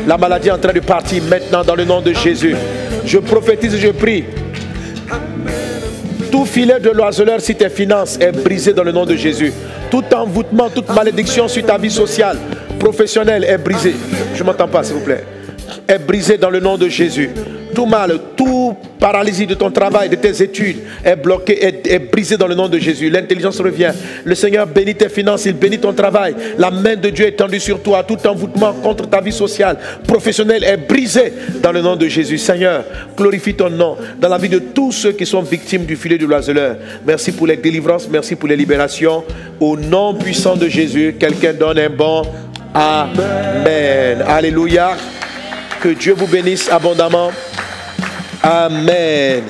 La maladie est en train de partir maintenant dans le nom de Jésus. Je prophétise et je prie. Tout filet de l'oiseleur sur tes finances est brisé dans le nom de Jésus. Tout envoûtement, toute malédiction sur ta vie sociale, professionnelle est brisé. Je ne m'entends pas s'il vous plaît. Est brisé dans le nom de Jésus. Tout mal, tout paralysie de ton travail, de tes études est bloqué, est brisé dans le nom de Jésus. L'intelligence revient. Le Seigneur bénit tes finances, il bénit ton travail. La main de Dieu est tendue sur toi. Tout envoûtement contre ta vie sociale, professionnelle est brisé dans le nom de Jésus. Seigneur, glorifie ton nom dans la vie de tous ceux qui sont victimes du filet de l'oiseleur. Merci pour les délivrances, merci pour les libérations. Au nom puissant de Jésus, quelqu'un donne un bon Amen. Alléluia. Que Dieu vous bénisse abondamment. Amen.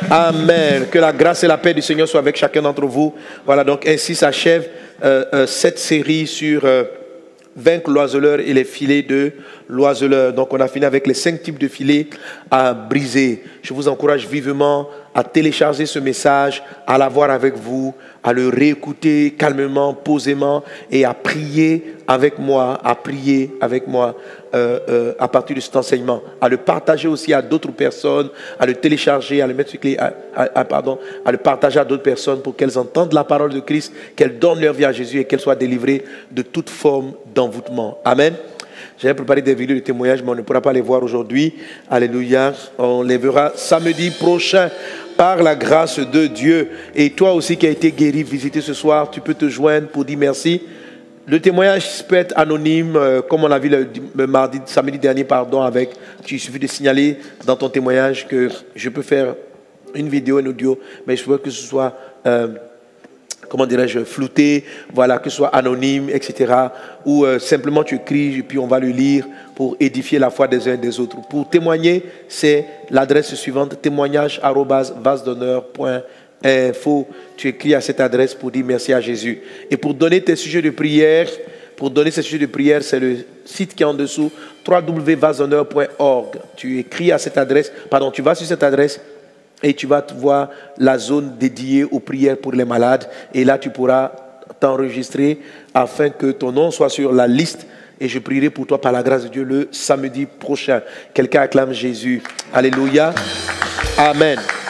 Amen. Que la grâce et la paix du Seigneur soient avec chacun d'entre vous. Voilà, donc ainsi s'achève cette série sur vaincre l'oiseleur et les filets de l'oiseleur. Donc on a fini avec les 5 types de filets à briser. Je vous encourage vivement à télécharger ce message, à l'avoir avec vous, à le réécouter calmement, posément et à prier avec moi, à partir de cet enseignement, à le partager aussi à d'autres personnes, à le télécharger, à le mettre sur clé, à le partager à d'autres personnes pour qu'elles entendent la parole de Christ, qu'elles donnent leur vie à Jésus et qu'elles soient délivrées de toute forme d'envoûtement. Amen. J'avais préparé des vidéos de témoignages, mais on ne pourra pas les voir aujourd'hui. Alléluia. On les verra samedi prochain par la grâce de Dieu. Et toi aussi qui as été guéri, visité ce soir, tu peux te joindre pour dire merci. Le témoignage peut être anonyme, comme on l'a vu le samedi dernier, il suffit de signaler dans ton témoignage que je peux faire une vidéo, un audio, mais je veux que ce soit... flouté, voilà, que ce soit anonyme, etc. Ou simplement tu écris et puis on va le lire pour édifier la foi des uns et des autres. Pour témoigner, c'est l'adresse suivante, témoignage@vasdonneur.info. Tu écris à cette adresse pour dire merci à Jésus. Et pour donner tes sujets de prière, c'est le site qui est en dessous, www.vasdonneur.org. Tu écris à cette adresse, tu vas sur cette adresse, et tu vas voir la zone dédiée aux prières pour les malades. Et là, tu pourras t'enregistrer afin que ton nom soit sur la liste. Et je prierai pour toi par la grâce de Dieu le samedi prochain. Quelqu'un acclame Jésus. Alléluia. Amen.